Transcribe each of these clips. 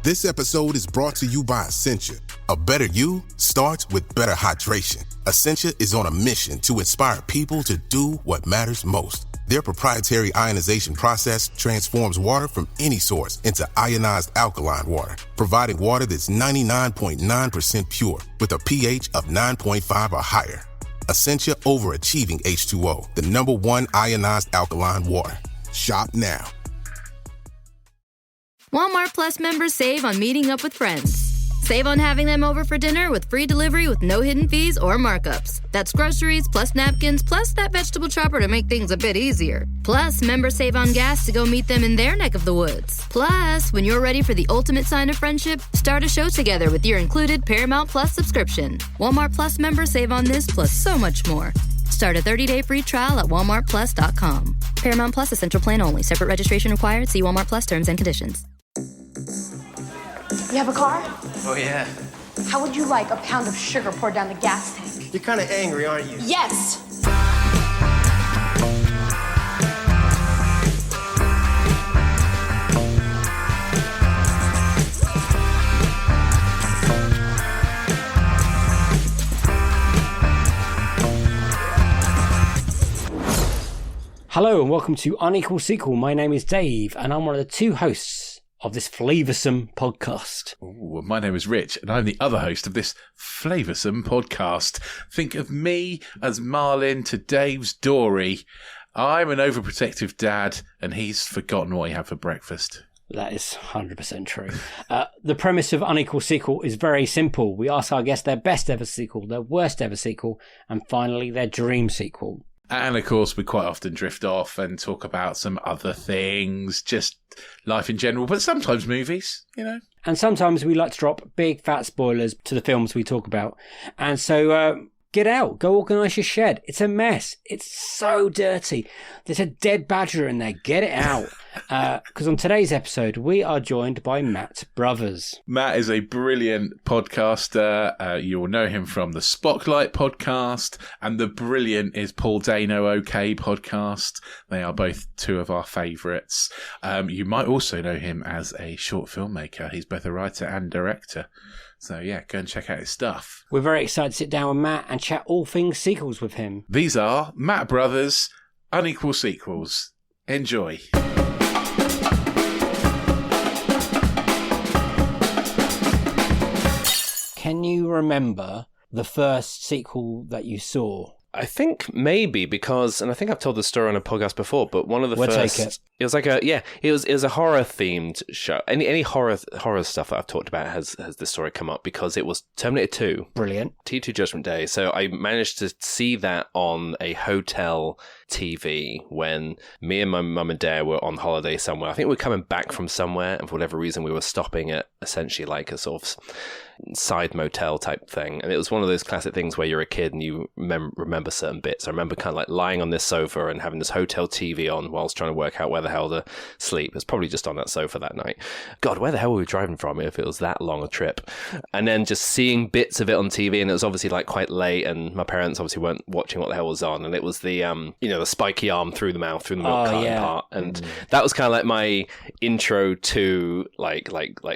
This episode is brought to you by Essentia. A better you starts with better hydration. Essentia is on a mission to inspire people to do what matters most. Their proprietary ionization process transforms water from any source into ionized alkaline water, providing water that's 99.9% pure with a pH of 9.5 or higher. Essentia Overachieving H2O, the #1 ionized alkaline water. Shop now. Walmart Plus members save on meeting up with friends. Save on having them over for dinner with free delivery with no hidden fees or markups. That's groceries, plus napkins, plus that vegetable chopper to make things a bit easier. Plus, members save on gas to go meet them in their neck of the woods. Plus, when you're ready for the ultimate sign of friendship, start a show together with your included Paramount Plus subscription. Walmart Plus members save on this plus so much more. Start a 30-day free trial at walmartplus.com. Paramount Plus Essential Plan only. Separate registration required. See Walmart Plus terms and conditions. You have a car? Oh, yeah. How would you like a pound of sugar poured down the gas tank? You're kind of angry, aren't you? Yes! Hello and welcome to Unequal Sequel. My name is Dave and I'm one of the two hosts of this flavoursome podcast. Ooh, my name is Rich and I'm the other host of this flavoursome podcast. Think of me as Marlin to Dave's Dory. I'm an overprotective dad and he's forgotten what he had for breakfast. That is 100% true. The premise of Unequal Sequel is very simple. We ask our guests their best ever sequel, their worst ever sequel, and finally their dream sequel. And of course, we quite often drift off and talk about some other things, just life in general, but sometimes movies, you know. And sometimes we like to drop big fat spoilers to the films we talk about. And so get out, go organise your shed. It's a mess. It's so dirty. There's a dead badger in there. Get it out. Because on today's episode, we are joined by Matt Brothers. Matt is a brilliant podcaster. You will know him from the Spocklight podcast and the brilliant Is Paul Dano Ok podcast. They are both two of our favourites. You might also know him as a short filmmaker. He's both a writer and director. So yeah, go and check out his stuff. We're very excited to sit down with Matt and chat all things sequels with him. These are Matt Brothers, Unequal Sequels. Enjoy. Can you remember the first sequel that you saw? I think maybe because, and I think I've told this story on a podcast before, but one of the first, it was like it was a horror themed show. Any horror stuff that I've talked about has this story come up because it was Terminator 2. Brilliant. T2 Judgment Day. So I managed to see that on a hotel TV when me and my mum and dad were on holiday somewhere. I think we were coming back from somewhere, and for whatever reason we were stopping at essentially like a sort of side motel type thing, and it was one of those classic things where you're a kid and you remember certain bits. I remember kind of like lying on this sofa and having this hotel TV on whilst trying to work out where the hell to sleep. It's probably just on that sofa that night. God, where the hell were we driving from if it was that long a trip? And then just seeing bits of it on TV, and it was obviously like quite late, and my parents obviously weren't watching what the hell was on, and it was the the spiky arm through the mouth, through the milk carton part, and that was kind of like my intro to like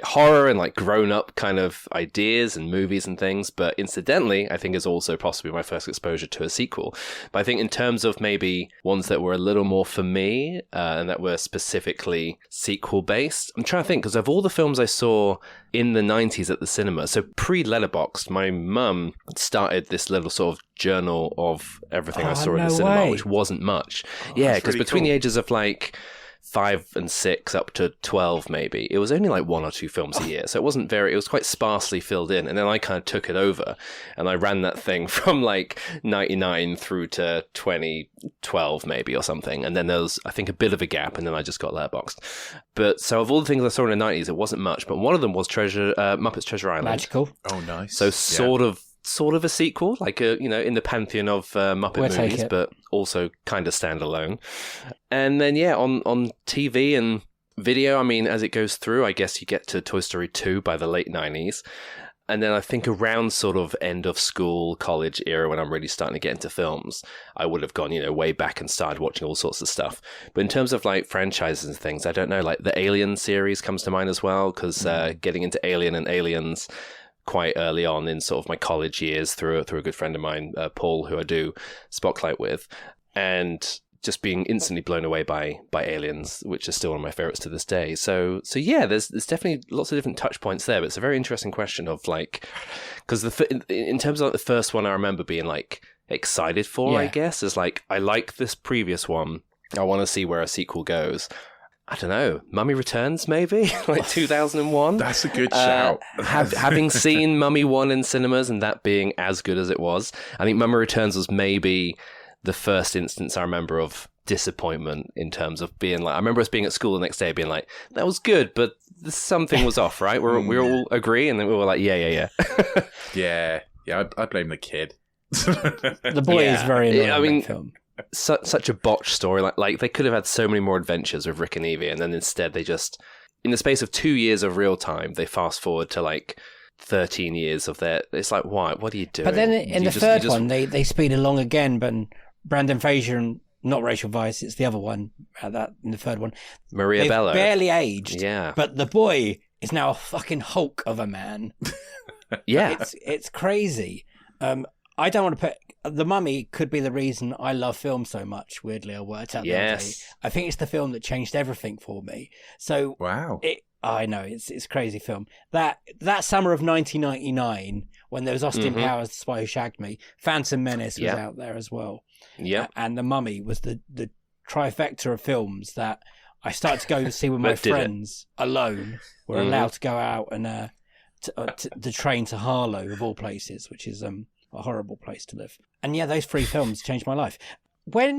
horror and like grown up kind of ideas and movies and things. But incidentally, I think is also possibly my first exposure to a sequel. But I think in terms of maybe ones that were a little more for me and that were specifically sequel based, I'm trying to think, because of all the films I saw in the 90s at the cinema, so pre-Letterboxd, my mum started this little sort of journal of everything I saw in the cinema, which wasn't much. Yeah, because really between the ages of like 5 and 6 up to 12 maybe, it was only like 1 or 2 films a year, so it was quite sparsely filled in. And then I kind of took it over and I ran that thing from like 99 through to 2012 maybe or something, and then there was I think a bit of a gap, and then I just got Letterboxd. But so of all the things I saw in the 90s, it wasn't much, but one of them was Muppets Treasure Island. Magical. Oh, nice. So sort of a sequel, like in the pantheon of Muppet movies, but also kind of standalone. And then on TV and video, I mean, as it goes through, I guess you get to Toy Story 2 by the late 90s. And then I think around sort of end of school, college era, when I'm really starting to get into films, I would have gone, way back and started watching all sorts of stuff. But in terms of like franchises and things, I don't know, like the Alien series comes to mind as well, because getting into Alien and Aliens quite early on in sort of my college years through a good friend of mine, Paul, who I do Spocklight with, and just being instantly blown away by Aliens, which is still one of my favorites to this day. So yeah, there's definitely lots of different touch points there, but it's a very interesting question of like, because in terms of like the first one, I remember being like excited for, I guess, is like, I like this previous one. I want to see where a sequel goes. I don't know, Mummy Returns, maybe? Like 2001? That's a good shout. Having seen Mummy 1 in cinemas and that being as good as it was, I think Mummy Returns was maybe the first instance I remember of disappointment in terms of being like, I remember us being at school the next day being like, that was good, but something was off, right? We all agree, and then we were like, yeah. Yeah, I blame the kid. The boy is very annoying in that film. Such a botched story. Like they could have had so many more adventures with Rick and Evie, and then instead they just, in the space of 2 years of real time, they fast forward to like 13 years of their. It's like, why? What are you doing? But then in the third one, they speed along again, but Brandon Fraser and not Rachel Weisz, it's the other one that in the third one. Maria Bello. Barely aged. Yeah. But the boy is now a fucking Hulk of a man. Yeah. It's crazy. I don't want to put... The Mummy could be the reason I love film so much, weirdly. I worked out the other day. I think it's the film that changed everything for me. So... Wow. I know, it's a crazy film. That summer of 1999, when there was Austin Powers, The Spy Who Shagged Me, Phantom Menace was out there as well. Yeah. And The Mummy was the trifecta of films that I started to go to see with my friends alone. We're allowed to go out and the train to Harlow, of all places, which is a horrible place to live. And yeah, those three films changed my life.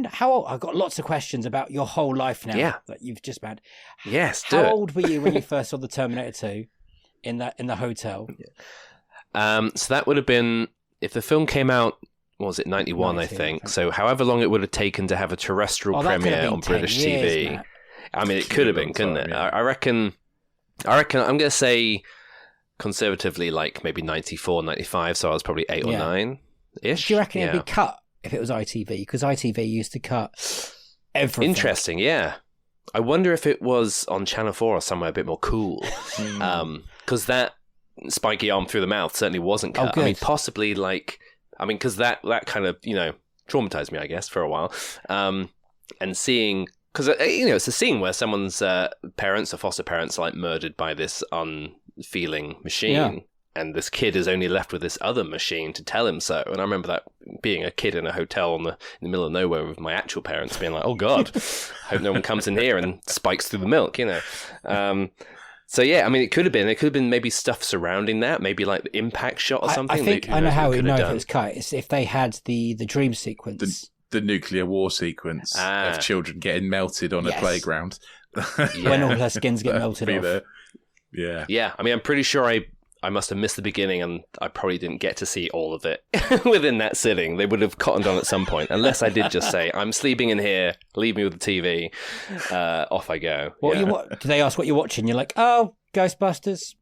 How old? I've got lots of questions about your whole life now that you've just had. Yes, How old were you when you first saw the Terminator 2 in the hotel? So that would have been, if the film came out, what was it, 91, I think. So however long it would have taken to have a terrestrial premiere on British TV. Matt. I mean, it could have been, couldn't it? Yeah. I reckon I'm going to say conservatively like maybe 94, 95, so I was probably 8 or 9-ish. Do you reckon it'd be cut if it was ITV? Because ITV used to cut everything. Interesting, yeah. I wonder if it was on Channel 4 or somewhere a bit more cool. Because that spiky arm through the mouth certainly wasn't cut. I mean, possibly because that kind of, traumatized me, I guess, for a while. And seeing, because, it's a scene where someone's parents or foster parents are like murdered by this unfeeling machine. Yeah. And this kid is only left with this other machine to tell him so. And I remember that being a kid in a hotel in the middle of nowhere with my actual parents being like, oh, God, hope no one comes in here and spikes through the milk, So, yeah, I mean, it could have been maybe stuff surrounding that, maybe like the impact shot or something. I think I know how we know if it was cut. It's if they had the dream sequence. The nuclear war sequence of children getting melted on a playground. When all their skins get melted off. Yeah. Yeah, I mean, I'm pretty sure I must have missed the beginning and I probably didn't get to see all of it within that sitting. They would have cottoned on at some point, unless I did just say, I'm sleeping in here, leave me with the TV, off I go. Do they ask what you're watching? You're like, oh, Ghostbusters.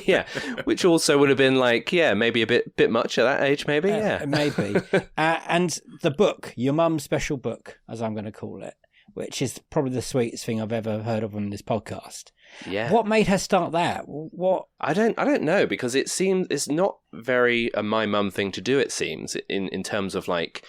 Yeah, which also would have been like, maybe a bit much at that age, maybe, Maybe. And the book, your mum's special book, as I'm going to call it, which is probably the sweetest thing I've ever heard of on this podcast. Yeah. What made her start that? What? I don't know, because it seems it's not very a my mum thing to do. It seems in terms of like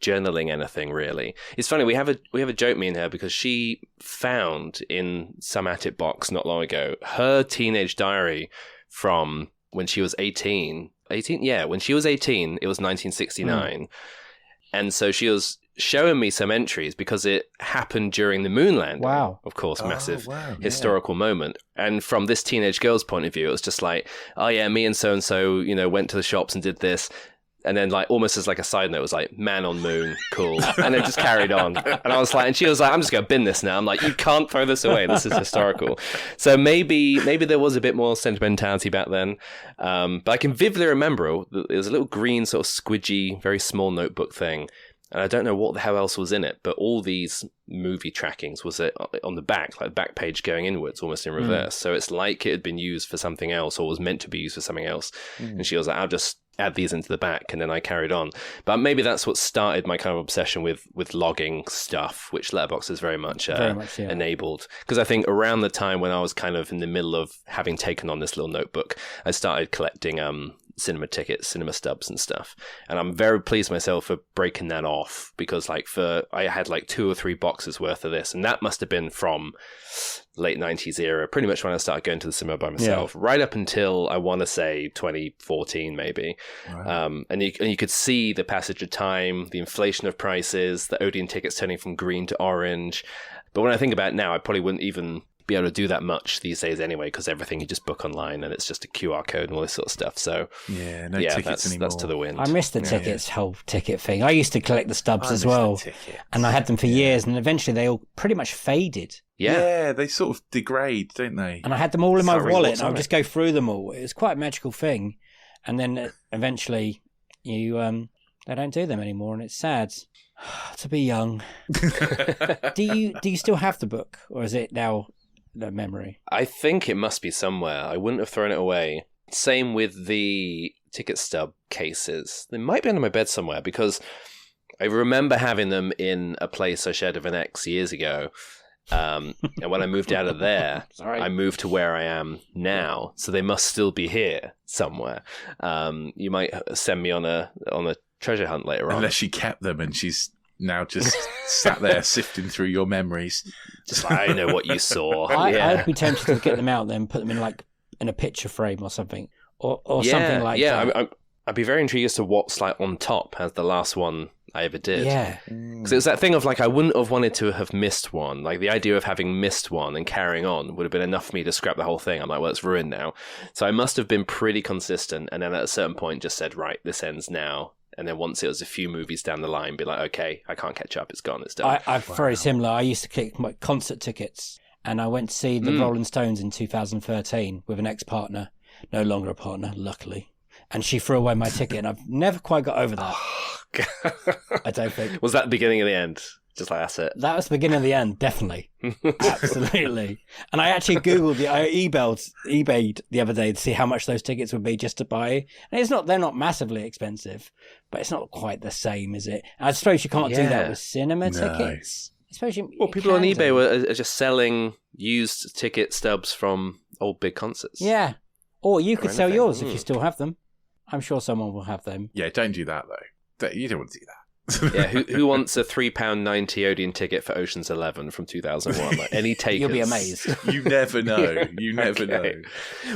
journaling anything really. It's funny, we have a joke, me and her, because she found in some attic box not long ago her teenage diary from when she was 18. 18? Yeah, when she was 18, it was 1969. And so she was showing me some entries because it happened during the moon landing. Wow. Of course, massive historical moment. And from this teenage girl's point of view, it was just like, oh yeah, me and so-and-so, went to the shops and did this. And then like almost as like a side note, it was like, man on moon, cool. And it just carried on. And I was like, and she was like, I'm just going to bin this now. I'm like, you can't throw this away. This is historical. So maybe there was a bit more sentimentality back then. But I can vividly remember it was a little green sort of squidgy, very small notebook thing. And I don't know what the hell else was in it, but all these movie trackings was on the back, like back page going inwards, almost in reverse. So it's like it had been used for something else or was meant to be used for something else. And she was like, I'll just add these into the back, and then I carried on. But maybe that's what started my kind of obsession with logging stuff, which Letterboxd is very much enabled. Because I think around the time when I was kind of in the middle of having taken on this little notebook, I started collecting cinema tickets, cinema stubs and stuff. And I'm very pleased myself for breaking that off, because I had like 2 or 3 boxes worth of this, and that must have been from late 90s era, pretty much when I started going to the cinema by myself, right up until I want to say 2014 maybe. Right. And you could see the passage of time, the inflation of prices, the Odeon tickets turning from green to orange. But when I think about it now, I probably wouldn't even be able to do that much these days anyway, because everything you just book online and it's just a QR code and all this sort of stuff. So no tickets anymore. That's to the wind. I missed the tickets, whole ticket thing. I used to collect the stubs as well, and I had them for years, and eventually they all pretty much faded. Yeah, they sort of degrade, don't they? And I had them all in my wallet, and I would just go through them all. It was quite a magical thing, and then eventually they don't do them anymore, and it's sad to be young. Do you still have the book, or is it now no memory? I think it must be somewhere. I wouldn't have thrown it away. Same with the ticket stub cases. They might be under my bed somewhere, because I remember having them in a place I shared with an ex years ago. And when I moved out of there, I moved to where I am now. So they must still be here somewhere. You might send me on a treasure hunt later on. Unless she kept them and she's now just sat there sifting through your memories. Just like, I know what you saw. I'd be tempted to get them out then, put them in a picture frame or something, or something like that. Yeah, I'd be very intrigued as to what's like on top as the last one I ever did. Yeah. Because it was that thing of like, I wouldn't have wanted to have missed one. Like the idea of having missed one and carrying on would have been enough for me to scrap the whole thing. I'm like, well, it's ruined now. So I must have been pretty consistent, and then at a certain point just said, right, this ends now. And then once it was a few movies down the line, be like, okay, I can't catch up. It's gone. It's done. I'm very similar. I used to click my concert tickets, and I went to see the Rolling Stones in 2013 with an ex-partner, no longer a partner, luckily. And she threw away my ticket, and I've never quite got over that. I don't think. Was that the beginning of the end? Just like, that's it. That was the beginning of the end, definitely. Absolutely. And I actually Googled I eBayed the other day to see how much those tickets would be just to buy. And they're not massively expensive, but it's not quite the same, is it? I suppose you can't do that with cinema tickets. People on eBay are just selling used ticket stubs from old big concerts. Yeah. Or you could sell yours if you still have them. I'm sure someone will have them. Yeah, don't do that, though. You don't want to do that. Yeah, who wants a £3.90 Odeon ticket for Ocean's 11 from 2001? Like, any takers? You'll be amazed. You never know. You never know.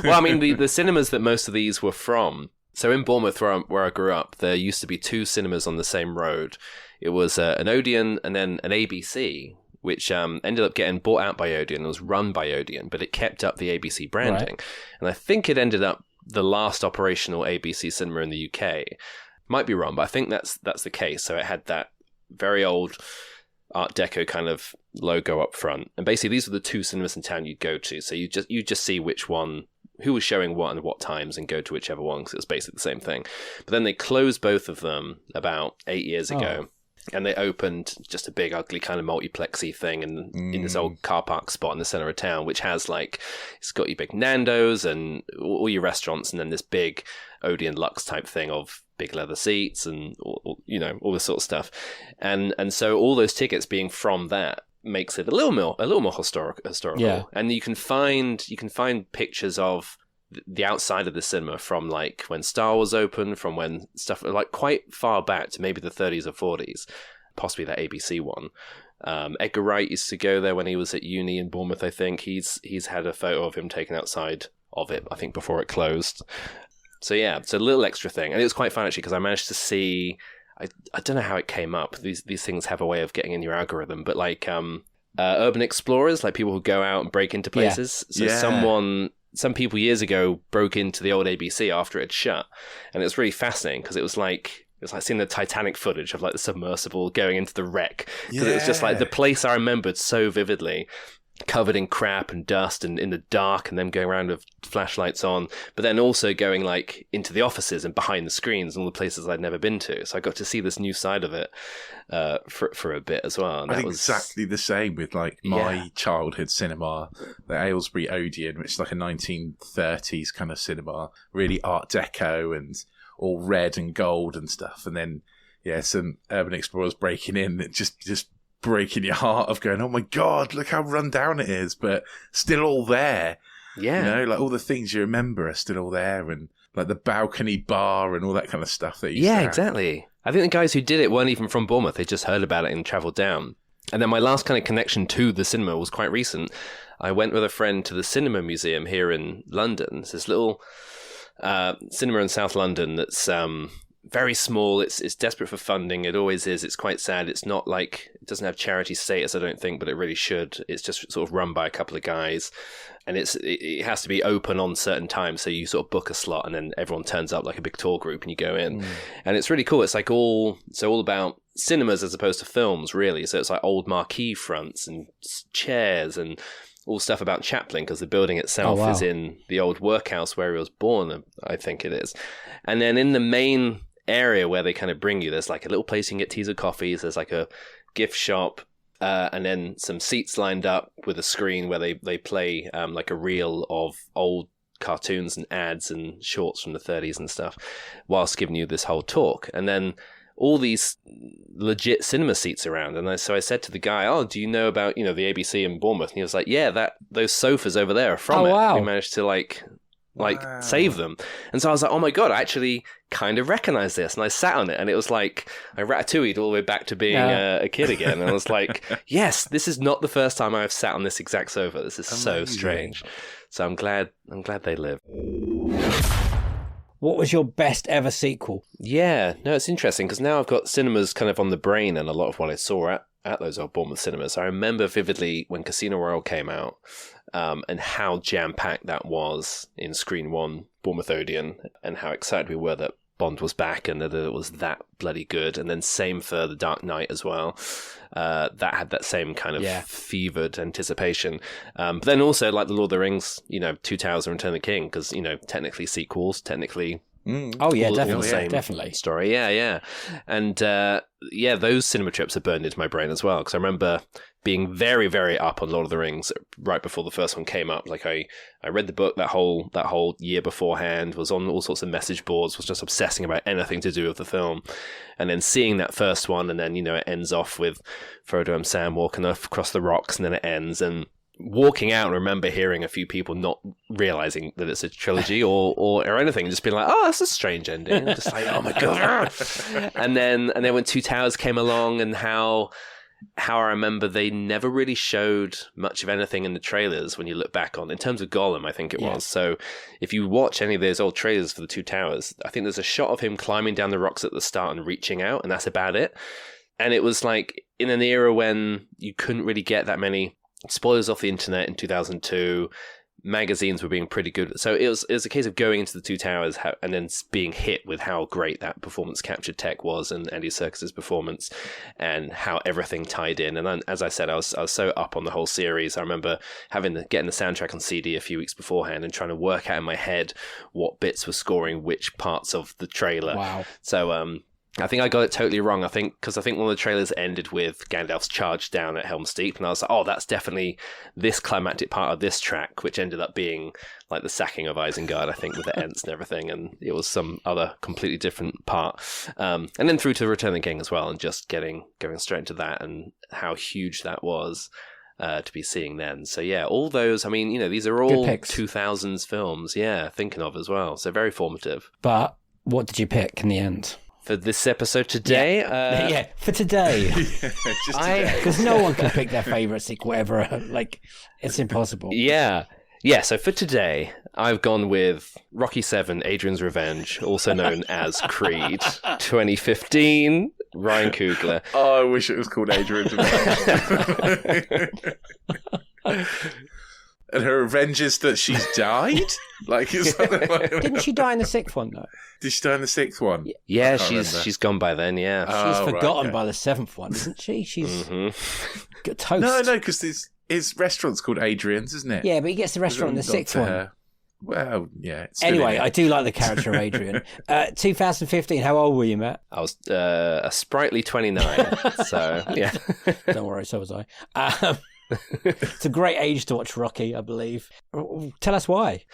Well, I mean, the cinemas that most of these were from. So in Bournemouth, where I grew up, there used to be 2 cinemas on the same road. It was an Odeon and then an ABC, which ended up getting bought out by Odeon. It was run by Odeon, but it kept up the ABC branding. Right. And I think it ended up the last operational ABC cinema in the UK. Might be wrong, but I think that's the case. So it had that very old Art Deco kind of logo up front, and basically these were the 2 cinemas in town you'd go to. So you just see which one, who was showing what and what times, and go to whichever one, because it was basically the same thing. But then they closed both of them about 8 years ago. And they opened just a big, ugly kind of multiplexy thing in this old car park spot in the center of town, which has it's got your big Nando's and all your restaurants, and then this big Odeon Luxe type thing of big leather seats and all this sort of stuff. And so all those tickets being from that makes it a little more historical. Yeah. And you can find pictures of the outside of the cinema from like when Star Wars opened, from when stuff like quite far back to maybe the 30s or 40s, possibly that ABC one. Edgar Wright used to go there when he was at uni in Bournemouth. I think he's had a photo of him taken outside of it, I think before it closed. So yeah, it's a little extra thing, and it was quite fun actually, because I managed to see. I don't know how it came up. These things have a way of getting in your algorithm, but like urban explorers, like people who go out and break into places. Yeah. So some people years ago broke into the old ABC after it had shut, and it was really fascinating because it was like seeing the Titanic footage of like the submersible going into the wreck, because it was just like the place I remembered so vividly. covered in crap and dust and in the dark, and them going around with flashlights on, but then also going like into the offices and behind the screens and all the places I'd never been to. So I got to see this new side of it for a bit as well. And I think exactly the same with like my childhood cinema, the Aylesbury Odeon, which is like a 1930s kind of cinema, really Art Deco and all red and gold and stuff. And then some urban explorers breaking in, that just breaking your heart of going, oh my God, look how run down it is, but still all there. Yeah. You know, like all the things you remember are still all there, and like the balcony bar and all that kind of stuff that you exactly. I think the guys who did it weren't even from Bournemouth. They just heard about it and travelled down. And then my last kind of connection to the cinema was quite recent. I went with a friend to the Cinema Museum here in London. It's this little cinema in South London that's very small. It's desperate for funding. It always is. It's quite sad. It's not like, it doesn't have charity status, I don't think, but it really should. It's just sort of run by a couple of guys, and it has to be open on certain times. So you sort of book a slot, and then everyone turns up like a big tour group, and you go in, and it's really cool. It's like all about cinemas as opposed to films, really. So it's like old marquee fronts and chairs and all stuff about Chaplin, because the building itself is in the old workhouse where he was born, I think it is. And then in the main area where they kind of bring you, there's like a little place you can get teas or coffees, there's like a gift shop, and then some seats lined up with a screen where they play like a reel of old cartoons and ads and shorts from the 30s and stuff, whilst giving you this whole talk. And then all these legit cinema seats around. And so I said to the guy, oh, do you know about, the ABC in Bournemouth? And he was like, yeah, those sofas over there are from it. Wow. We managed to save them. And so I was like, oh my God, I actually kind of recognize this. And I sat on it, and it was like I ratatouille'd all the way back to being a kid again. And I was like, yes, this is not the first time I've sat on this exact sofa. This is so strange. So I'm glad they live. What was your best ever sequel? Yeah, no, it's interesting because now I've got cinemas kind of on the brain, and a lot of what I saw at those old Bournemouth cinemas. I remember vividly when Casino Royale came out, and how jam-packed that was in Screen 1, Bournemouth Odeon, and how excited we were that Bond was back and that it was that bloody good. And then same for The Dark Knight as well. That had that same kind of fevered anticipation. But then also like The Lord of the Rings, Two Towers and Return of the King, because, technically sequels, technically... Oh yeah, definitely. Story, yeah. And those cinema trips are burned into my brain as well, because I remember being very, very up on Lord of the Rings right before the first one came up. Like I read the book that whole year beforehand, was on all sorts of message boards, was just obsessing about anything to do with the film, and then seeing that first one, and then it ends off with Frodo and Sam walking across the rocks, and then it ends, and walking out, and remember hearing a few people not realizing that it's a trilogy or anything, just being like, oh, that's a strange ending. Just like, oh my God. and then when Two Towers came along, and how I remember they never really showed much of anything in the trailers when you look back on, in terms of Gollum, I think it was. So if you watch any of those old trailers for the Two Towers, I think there's a shot of him climbing down the rocks at the start and reaching out, and that's about it. And it was like in an era when you couldn't really get that many spoilers off the internet in 2002. Magazines were being pretty good. So it was a case of going into the Two Towers and then being hit with how great that performance capture tech was, and Andy Serkis's performance, and how everything tied in. And then, as I said, I was so up on the whole series. I remember getting the soundtrack on CD a few weeks beforehand and trying to work out in my head what bits were scoring which parts of the trailer. Wow. So I think I got it totally wrong. I think one of the trailers ended with Gandalf's charge down at Helm's Deep, and I was like, oh, that's definitely this climactic part of this track, which ended up being like the sacking of Isengard, I think, with the Ents and everything, and it was some other completely different part. And then through to Return of the King as well, and just going straight into that, and how huge that was to be seeing then. So yeah, all those, I mean, these are all 2000s films, thinking of as well. So very formative. But what did you pick in the end? For this episode today? For today. Just today. Because no one can pick their favourite sequel ever. Like, it's impossible. Yeah, so for today, I've gone with Rocky VII, Adrian's Revenge, also known as Creed, 2015, Ryan Coogler. Oh, I wish it was called Adrian's Revenge. And her revenge is that she's died? Didn't she die in the sixth one, though? Did she die in the sixth one? Yeah, she's gone by then, yeah. She's forgotten by the seventh one, isn't she? She's totally... No, because his restaurant's called Adrian's, isn't it? Yeah, but he gets the restaurant in the sixth one. Well, yeah. Anyway, I do like the character of Adrian. 2015, how old were you, Matt? I was a sprightly 29, so yeah. Don't worry, so was I. It's a great age to watch Rocky, I believe. Tell us why.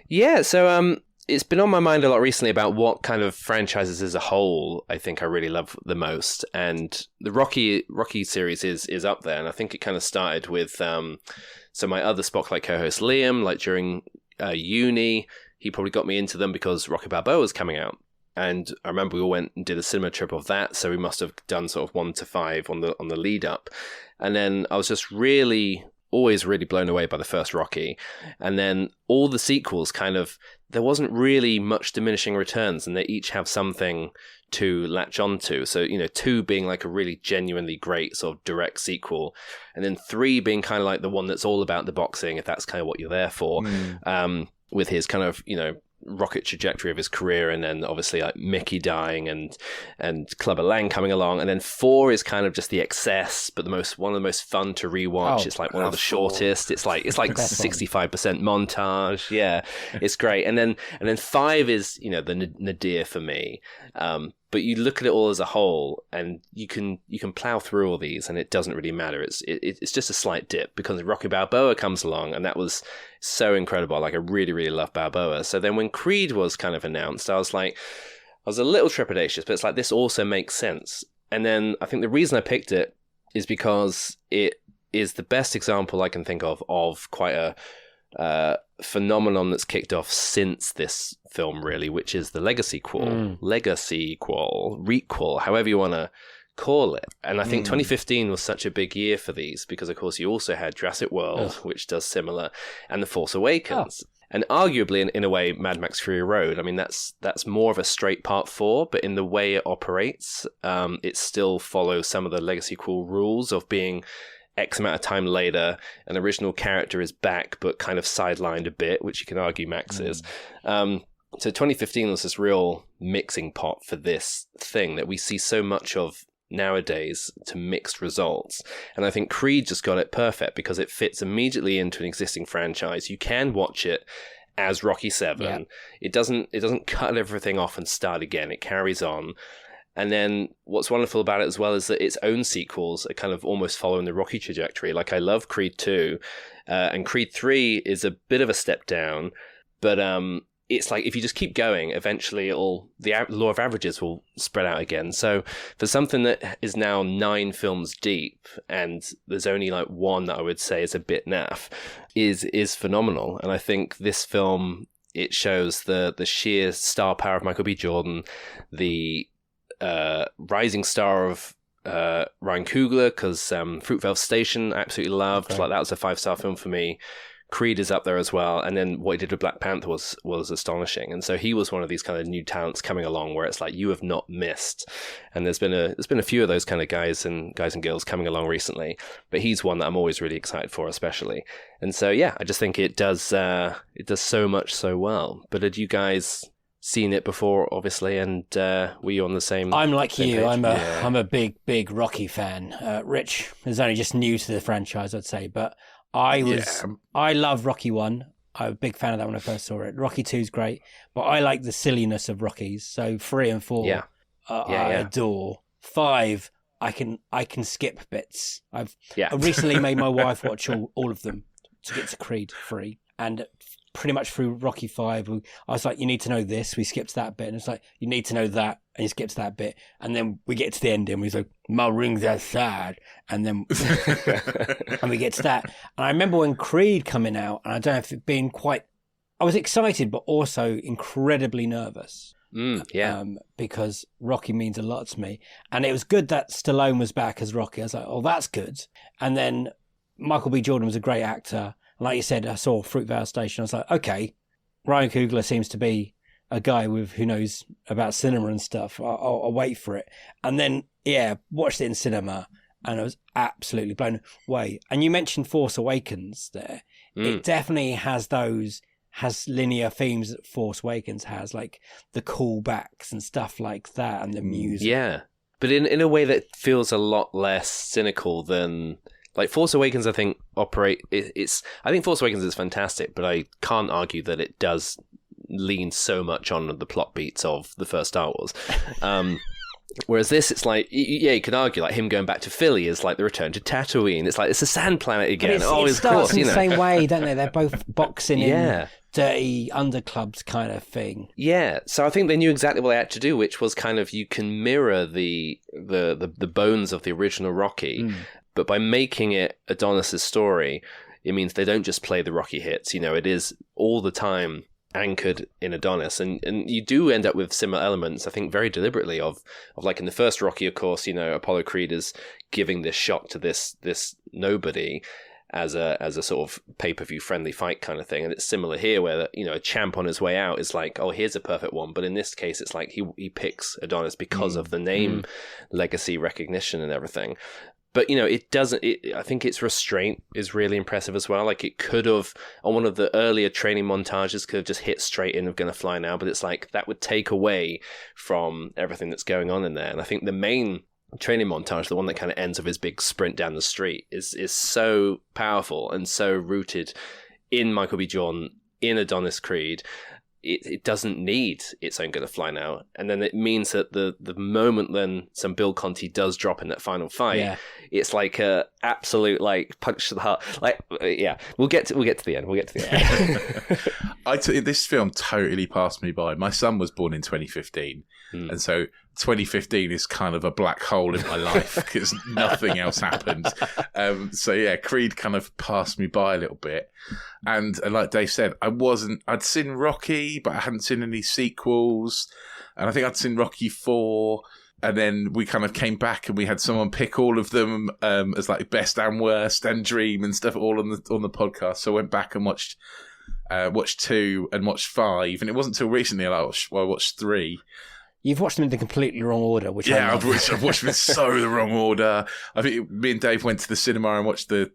Yeah, so it's been on my mind a lot recently about what kind of franchises as a whole I think I really love the most. And the Rocky series is up there. And I think it kind of started with so my other Spocklight co-host, Liam, like during uni, he probably got me into them because Rocky Balboa was coming out. And I remember we all went and did a cinema trip of that, so we must have done sort of 1 to 5 on the lead up. And then I was just always really blown away by the first Rocky. And then all the sequels there wasn't really much diminishing returns, and they each have something to latch onto. So, 2 being like a really genuinely great sort of direct sequel, and then 3 being kind of like the one that's all about the boxing, if that's kind of what you're there for, with his kind of, rocket trajectory of his career, and then obviously like Mickey dying and Clubber Lang coming along, and then 4 is kind of just the excess, but one of the most fun to rewatch. It's like one of the shortest. It's like 65% montage. Yeah, it's great. And then 5 is the nadir for me. But you look at it all as a whole, and you can plow through all these, and it doesn't really matter. It's just a slight dip because Rocky Balboa comes along, and that was so incredible. Like I really, really love Balboa. So then when Creed was kind of announced, I was a little trepidatious, but it's like this also makes sense. And then I think the reason I picked it is because it is the best example I can think of quite a phenomenon that's kicked off since this film, really, which is the requel, however you want to call it. And I think 2015 was such a big year for these because, of course, you also had Jurassic World, which does similar, and The Force Awakens. And arguably, in a way, Mad Max Fury Road, I mean, that's more of a straight part 4, but in the way it operates, it still follows some of the legacy sequel rules of being X amount of time later, an original character is back, but kind of sidelined a bit, which you can argue Max is. So 2015 was this real mixing pot for this thing that we see so much of nowadays to mixed results. And I think Creed just got it perfect because it fits immediately into an existing franchise. You can watch it as Rocky 7. Yeah. It doesn't cut everything off and start again. It carries on. And then what's wonderful about it as well is that its own sequels are kind of almost following the Rocky trajectory. Like I love Creed 2, and Creed 3 is a bit of a step down, but it's like if you just keep going, eventually the law of averages will spread out again. So for something that is now 9 films deep, and there's only like one that I would say is a bit naff, is phenomenal. And I think this film, it shows the sheer star power of Michael B. Jordan, the rising star of Ryan Coogler, because Fruitvale Station I absolutely loved. Okay. Like that was a 5-star film for me. Creed is up there as well, and then what he did with Black Panther was astonishing. And so he was one of these kind of new talents coming along, where it's like you have not missed. And there's been a few of those kind of guys and girls coming along recently, but he's one that I'm always really excited for, especially. And so yeah, I just think it does so much so well. But had you guys seen it before, obviously, and were you on the same? I'm like you. Page? I'm a big Rocky fan. Rich is only just new to the franchise, I'd say, but I love Rocky 1. I'm a big fan of that when I first saw it. Rocky 2 is great, but I like the silliness of Rockies. So 3 and 4, I adore. 5, I can skip bits. I recently made my wife watch all of them to get to Creed 3, and pretty much through Rocky 5, I was like, you need to know this. We skipped that bit, and it's like, you need to know that, and you skipped that bit, and then we get to the end, and we're like, my rings are sad, and then and we get to that. And I remember when Creed coming out, and I don't know if it been quite, I was excited, but also incredibly nervous. Because Rocky means a lot to me, and it was good that Stallone was back as Rocky. I was like, oh, that's good. And then Michael B. Jordan was a great actor. Like you said, I saw Fruitvale Station. I was like, okay, Ryan Coogler seems to be a guy who knows about cinema and stuff. I'll wait for it. And then, watched it in cinema, and I was absolutely blown away. And you mentioned Force Awakens there. It definitely has linear themes that Force Awakens has, like the callbacks and stuff like that, and the music. Yeah, but in a way that feels a lot less cynical than Like Force Awakens, I think I think Force Awakens is fantastic, but I can't argue that it does lean so much on the plot beats of the first Star Wars. Whereas this, it's like, yeah, you can argue like him going back to Philly is like the return to Tatooine. It's like it's a sand planet again. It starts course, in the same way, don't they? They're both boxing Yeah. in dirty underclubs kind of thing. Yeah, so I think they knew exactly what they had to do, which was kind of you can mirror the bones of the original Rocky, but by making it Adonis's story, it means they don't just play the Rocky hits. You know, it is all the time anchored in Adonis, and you do end up with similar elements, I think, very deliberately of like in the first Rocky, of course, you know, Apollo Creed is giving this shot to this nobody as a sort of pay-per-view friendly fight kind of thing, and it's similar here where, you know, a champ on his way out is like, oh, here's a perfect one, but in this case it's like he picks Adonis because of the name legacy recognition and everything. But, you know, I think its restraint is really impressive as well. Like, it could have, on one of the earlier training montages, could have just hit straight in of Gonna Fly Now, but it's like, that would take away from everything that's going on in there. And I think the main training montage, the one that kind of ends with his big sprint down the street, is so powerful and so rooted in Michael B. Jordan, in Adonis Creed. It doesn't need its own Gonna Fly Now. And then it means that the moment then some Bill Conti does drop in that final fight, it's like a absolute like punch to the heart. Like, yeah, we'll get to the end. This film totally passed me by. My son was born in 2015, and so 2015 is kind of a black hole in my life because nothing else happened. So yeah, Creed kind of passed me by a little bit. And like Dave said, I'd seen Rocky, but I hadn't seen any sequels. And I think I'd seen Rocky 4. And then we kind of came back and we had someone pick all of them as like best and worst and dream and stuff all on the podcast. So I went back and watched 2 and watched 5. And it wasn't until recently I watched 3. You've watched them in the completely wrong order, which I've watched them in so the wrong order. I think me and Dave went to the cinema and watched the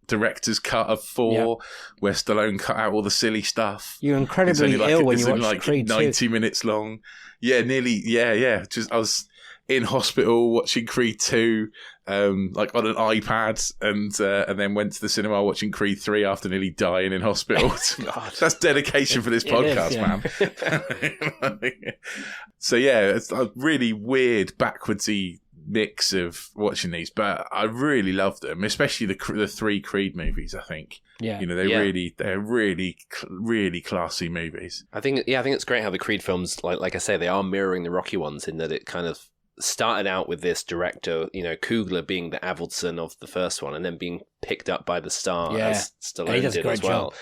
director's cut of 4, where Stallone cut out all the silly stuff. You're incredibly ill when you watched Creed 90 minutes long. Yeah, nearly. Yeah. Just I was in hospital watching Creed 2, like on an iPad, and then went to the cinema watching Creed 3 after nearly dying in hospital. That's dedication for this podcast, man. So yeah, it's a really weird, backwardsy mix of watching these, but I really love them, especially the 3 Creed movies. I think, you know, they're really classy movies. I think it's great how the Creed films, like I say, they are mirroring the Rocky ones in that it kind of started out with this director, you know, Coogler being the Avildsen of the first one, and then being picked up by the star as Stallone did as well. Job.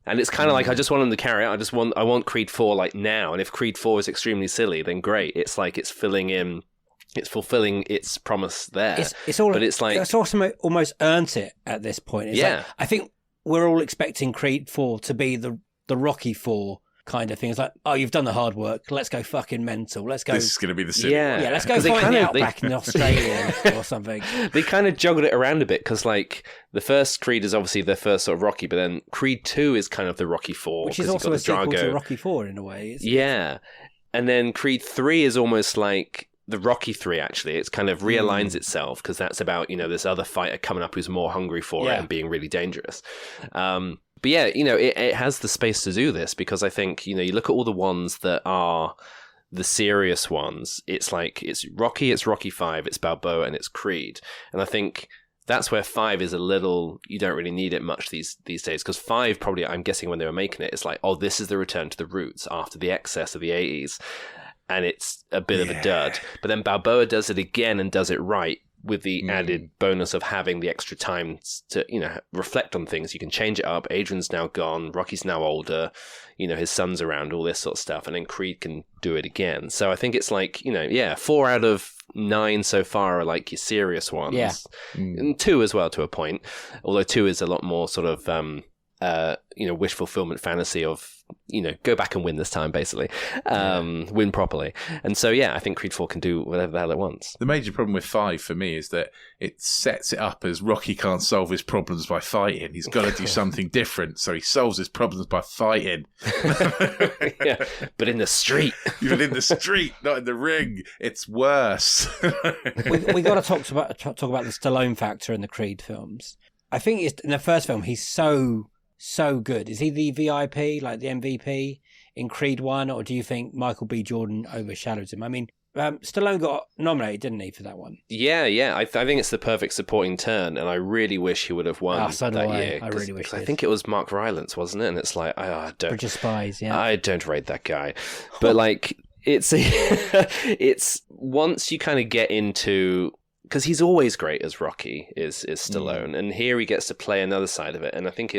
And it's kind of like, I just want them to carry out. I want Creed 4 like now. And if Creed 4 is extremely silly, then great. It's like it's fulfilling its promise there. It's also almost earned it at this point. Like, I think we're all expecting Creed 4 to be the Rocky 4 kind of thing. It's like, oh, you've done the hard work. Let's go fucking mental. Let's go. This is going to be the silly one. Let's go find the Outback in Australia or something. They kind of juggled it around a bit because, like, the first Creed is obviously their first sort of Rocky, but then Creed 2 is kind of the Rocky 4. Which is also a sequel to Rocky 4 in a way. And then Creed 3 is almost like the Rocky 3, actually. It's kind of realigns itself because that's about, you know, this other fighter coming up who's more hungry for it and being really dangerous. But yeah, you know, it has the space to do this because I think, you know, you look at all the ones that are the serious ones. It's like, it's Rocky 5, it's Balboa, and it's Creed. And I think that's where 5 is a little, you don't really need it much these days. Because 5, probably, I'm guessing when they were making it, it's like, oh, this is the return to the roots after the excess of the 80s. And it's a bit of a dud. But then Balboa does it again and does it right, with the added bonus of having the extra time to, you know, reflect on things. You can change it up. Adrian's now gone. Rocky's now older. You know, his son's around, all this sort of stuff. And then Creed can do it again. So I think it's like, you know, 4 out of 9 so far are like your serious ones. And 2 as well to a point. Although 2 is a lot more sort of wish fulfillment fantasy of, go back and win this time, basically. Win properly. And so, I think Creed 4 can do whatever the hell it wants. The major problem with 5 for me is that it sets it up as Rocky can't solve his problems by fighting. He's got to do something different. So he solves his problems by fighting. But in the street. Even in the street, not in the ring. It's worse. we got to talk about the Stallone factor in the Creed films. I think in the first film, he's so good. Is he the VIP, like the MVP in Creed 1, or do you think Michael B. Jordan overshadows him? I mean, Stallone got nominated, didn't he, for that one? Yeah. I think it's the perfect supporting turn, and I really wish he would have won that year. I really wish. I think it was Mark Rylance, wasn't it? And it's like, I don't. Bridge of Spies, yeah. I don't rate that guy, but like, it's once you kind of get into. Because he's always great as Rocky is Stallone, and here he gets to play another side of it. And I think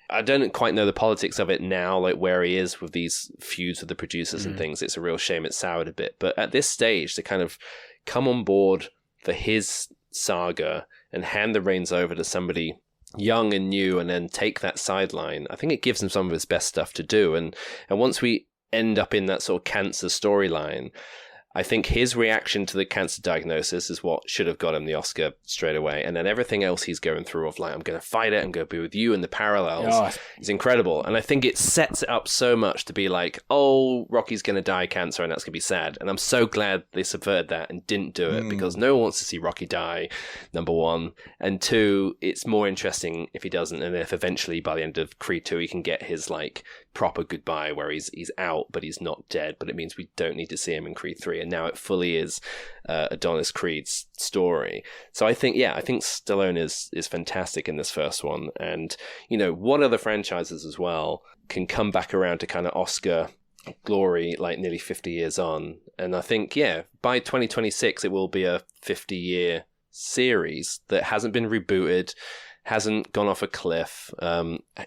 I don't quite know the politics of it now, like where he is with these feuds with the producers and things. It's a real shame it's soured a bit. But at this stage, to kind of come on board for his saga and hand the reins over to somebody young and new, and then take that sideline, I think it gives him some of his best stuff to do. And once we end up in that sort of cancer storyline, I think his reaction to the cancer diagnosis is what should have got him the Oscar straight away. And then everything else he's going through of like, I'm going to fight it, I'm going to be with you, and the parallels is incredible. And I think it sets it up so much to be like, oh, Rocky's going to die of cancer and that's going to be sad. And I'm so glad they subverted that and didn't do it because no one wants to see Rocky die, number one. And two, it's more interesting if he doesn't. And if eventually by the end of Creed 2, he can get his like proper goodbye where he's out, but he's not dead. But it means we don't need to see him in Creed 3. And now it fully is Adonis Creed's story. So I think Stallone is fantastic in this first one. And, what other franchises as well can come back around to kind of Oscar glory like nearly 50 years on? And I think, by 2026, it will be a 50-year series that hasn't been rebooted, hasn't gone off a cliff,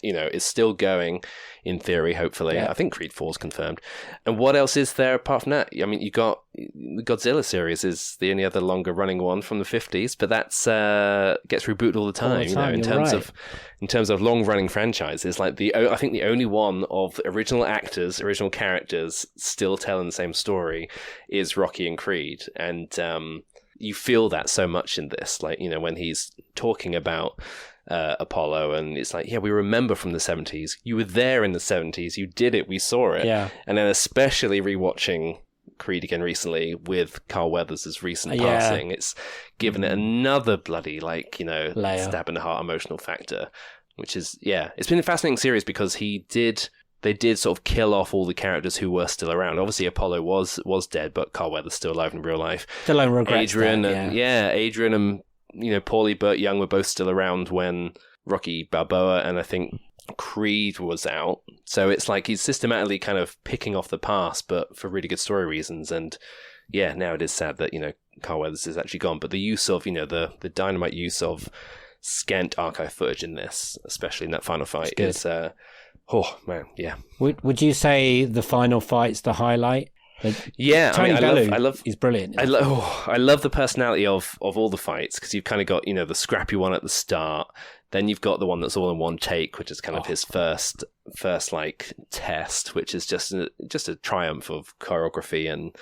is still going in theory, hopefully. I think Creed 4 is confirmed. And what else is there apart from that? I mean, you got the Godzilla series is the only other longer running one from the 50s, but that's gets rebooted all the time. In terms of long running franchises, like I think the only one of original actors, original characters still telling the same story is Rocky and Creed. And you feel that so much in this, like, when he's talking about Apollo, and it's like, we remember from the 70s. You were there in the 70s. You did it. We saw it. Yeah. And then especially rewatching Creed again recently with Carl Weathers' recent passing, it's given it another bloody, stab in the heart emotional factor, which is, it's been a fascinating series because they did sort of kill off all the characters who were still around. Obviously, Apollo was dead, but Carl Weathers still alive in real life. Stallone regrets Adrian and Paulie Burt Young were both still around when Rocky Balboa and I think Creed was out. So it's like he's systematically kind of picking off the past, but for really good story reasons. And now it is sad that Carl Weathers is actually gone. But the use of the dynamite use of scant archive footage in this, especially in that final fight, is. Oh man, yeah. Would you say the final fight's the highlight? Tony Bellew, I love. He's brilliant. I love the personality of all the fights because you've kind of got the scrappy one at the start. Then you've got the one that's all in one take, which is kind of his first like test, which is just a triumph of choreography. And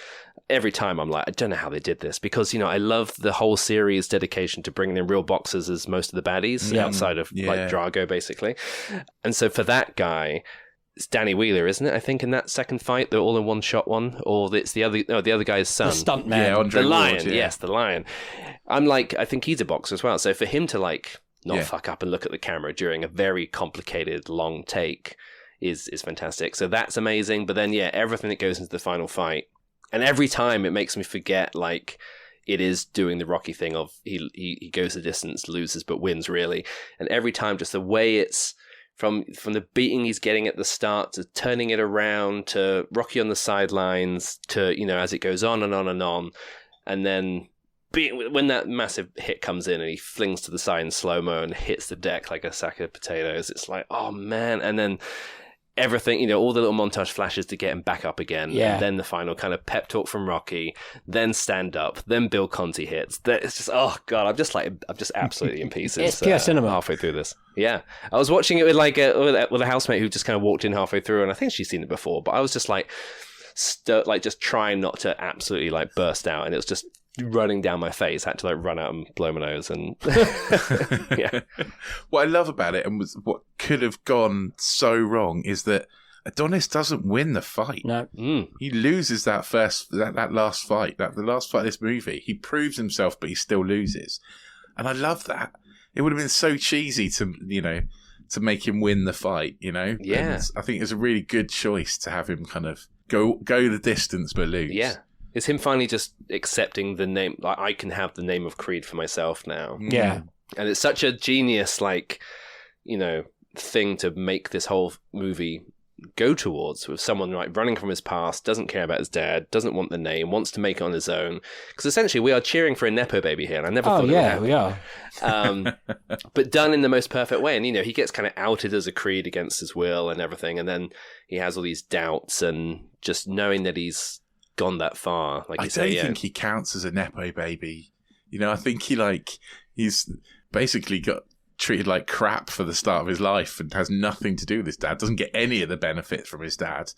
every time I'm like, I don't know how they did this because I love the whole series dedication to bringing in real boxers as most of the baddies outside of like Drago basically. And so for that guy, it's Danny Wheeler, isn't it? I think in that second fight, the all-in-one shot one, or it's the other guy's son, the stuntman, the Lion. Yes, the Lion. I'm like, I think he's a boxer as well. So for him to like not fuck up and look at the camera during a very complicated long take is fantastic. So that's amazing. But then everything that goes into the final fight, and every time it makes me forget like it is doing the Rocky thing of he goes the distance, loses but wins really, and every time just the way it's. From the beating he's getting at the start to turning it around to Rocky on the sidelines to, as it goes on and on and on. And then when that massive hit comes in and he flings to the side in slow-mo and hits the deck like a sack of potatoes, it's like, oh man. And then everything, all the little montage flashes to get him back up again. Yeah. And then the final kind of pep talk from Rocky, then stand up, then Bill Conti hits. It's just, oh God, I'm just absolutely in pieces. It's pure cinema. Halfway through this. Yeah. I was watching it with with a housemate who just kind of walked in halfway through, and I think she's seen it before, but I was just just trying not to absolutely burst out, and it was just running down my face. I had to run out and blow my nose, and yeah. What I love about it, and was what could have gone so wrong, is that Adonis doesn't win the fight. No. He loses that last fight. The last fight of this movie. He proves himself, but he still loses. And I love that. It would have been so cheesy to make him win the fight, Yeah. And I think it's a really good choice to have him kind of go the distance but lose. Yeah. It's him finally just accepting the name. I can have the name of Creed for myself now. Yeah. And it's such a genius, thing to make this whole movie go towards, with someone running from his past, doesn't care about his dad, doesn't want the name, wants to make it on his own. Because essentially we are cheering for a Nepo baby here, and I never thought it would happen. we are. But done in the most perfect way. And, he gets kind of outed as a Creed against his will and everything. And then he has all these doubts, and just knowing that he's gone that far. I don't think he counts as a Nepo baby. I think he's basically got treated like crap for the start of his life and has nothing to do with his dad, doesn't get any of the benefit from his dad.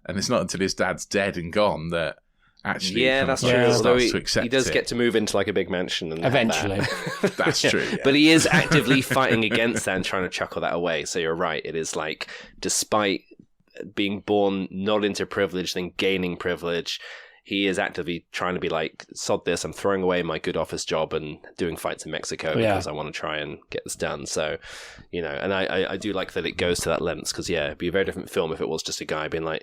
And it's not until his dad's dead and gone that actually that's true. Although he does get to move into a big mansion and eventually. That's true. Yeah. But he is actively fighting against that and trying to chuckle that away. So you're right. It is despite being born not into privilege, then gaining privilege, he is actively trying to be sod this, I'm throwing away my good office job and doing fights in Mexico because I want to try and get this done. So, and I do like that it goes to that length, because, it'd be a very different film if it was just a guy being stepmom,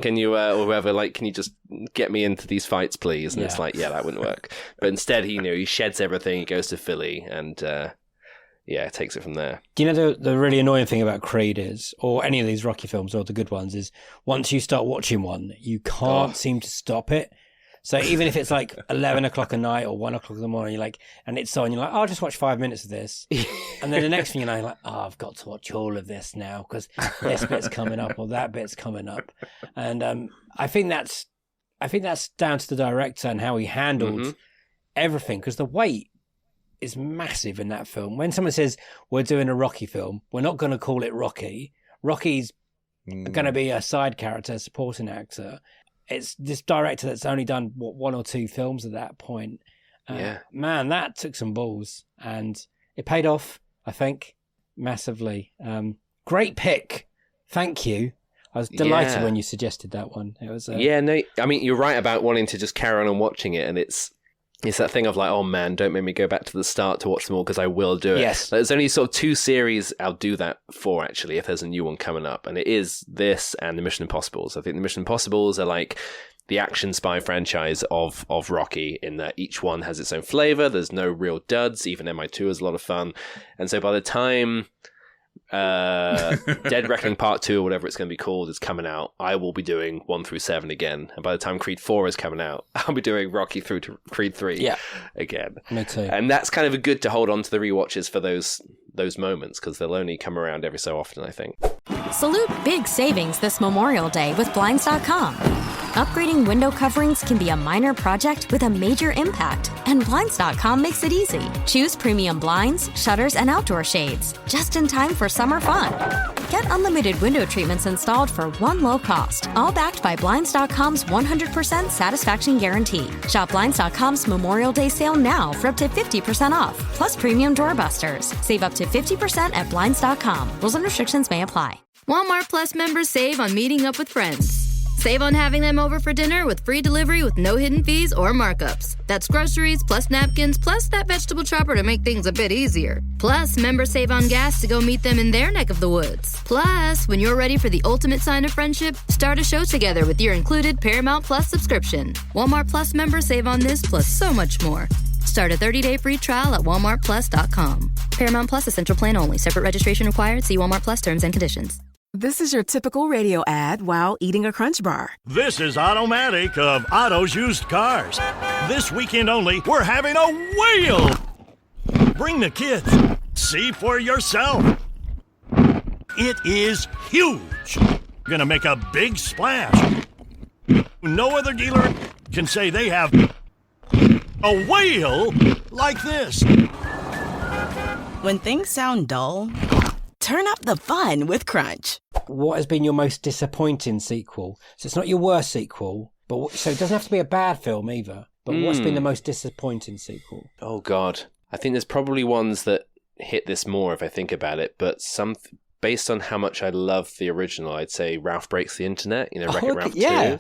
can you, or whoever, can you just get me into these fights, please? And it's that wouldn't work. But instead, he sheds everything, he goes to Philly, and, takes it from there. Do you know the really annoying thing about Creed is, or any of these Rocky films, or the good ones, is once you start watching one, you can't seem to stop it. So even if it's 11 o'clock at night or 1 o'clock in the morning, and it's on, you're like, I'll just watch 5 minutes of this. And then the next thing you know, you're like, I've got to watch all of this now because this bit's coming up or that bit's coming up. And I think that's down to the director and how he handled everything, because the weight is massive in that film. When someone says we're doing a Rocky film, we're not going to call it Rocky. Rocky's going to be a side character, supporting actor. It's this director that's only done 1 or 2 films at that point. Man, that took some balls, and it paid off, I think, massively. Great pick. Thank you. I was delighted when you suggested that one. It was you're right about wanting to just carry on and watching it, and it's that thing of oh man, don't make me go back to the start to watch them all, because I will do it. Yes. There's only sort of 2 series I'll do that for, actually, if there's a new one coming up. And it is this and the Mission Impossibles. I think the Mission Impossibles are the action spy franchise of Rocky, in that each one has its own flavor. There's no real duds. Even MI2 is a lot of fun. And so by the time Dead Reckoning Part 2 or whatever it's going to be called is coming out, I will be doing 1 through 7 again, and by the time Creed 4 is coming out, I'll be doing Rocky through to Creed 3 again. Me too. And that's kind of good to hold on to the rewatches for those moments, because they'll only come around every so often, I think. Salute big savings this Memorial Day with Blinds.com. Upgrading window coverings can be a minor project with a major impact, and Blinds.com makes it easy. Choose premium blinds, shutters, and outdoor shades, just in time for summer fun. Get unlimited window treatments installed for one low cost, all backed by Blinds.com's 100% satisfaction guarantee. Shop Blinds.com's Memorial Day sale now for up to 50% off, plus premium doorbusters. Save up to 50% at Blinds.com. Rules and restrictions may apply. Walmart Plus members save on meeting up with friends. Save on having them over for dinner with free delivery with no hidden fees or markups. That's groceries, plus napkins, plus that vegetable chopper to make things a bit easier. Plus, members save on gas to go meet them in their neck of the woods. Plus, when you're ready for the ultimate sign of friendship, start a show together with your included Paramount Plus subscription. Walmart Plus members save on this plus so much more. Start a 30-day free trial at walmartplus.com. Paramount Plus Essential Plan only. Separate registration required. See Walmart Plus terms and conditions. This is your typical radio ad while eating a Crunch Bar. This is Automatic of Otto's Used Cars. This weekend only, we're having a whale! Bring the kids. See for yourself. It is huge. Gonna make a big splash. No other dealer can say they have a whale like this. When things sound dull, turn up the fun with Crunch. What has been your most disappointing sequel? So it's not your worst sequel, but so it doesn't have to be a bad film either. But what's been the most disappointing sequel? Oh, God. I think there's probably ones that hit this more if I think about it, but based on how much I love the original, I'd say Ralph Breaks the Internet, Wreck-It Ralph 2.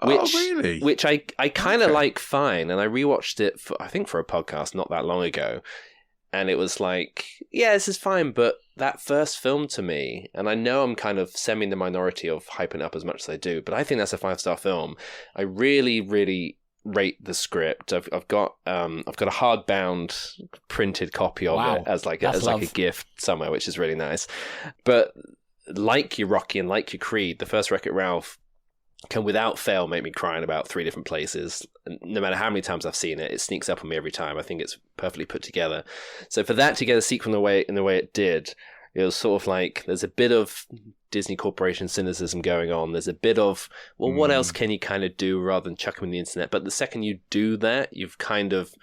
Really? Which I kind of like fine, and I rewatched it, I think for a podcast not that long ago, and it was like, yeah, this is fine, but that first film to me, and I know I'm kind of semi the minority of hyping it up as much as I do, but I think that's a 5-star film. I really, really rate the script. I've got a hardbound printed copy of it as like a gift somewhere, which is really nice. But like your Rocky and like your Creed, the first Wreck-It Ralph can without fail make me cry in about 3 different places. And no matter how many times I've seen it, it sneaks up on me every time. I think it's perfectly put together. So for that to get a sequel in the way it did, it was sort of like there's a bit of Disney Corporation cynicism going on. There's a bit of, well, what else can you kind of do rather than chuck them in the internet? But the second you do that, you've kind of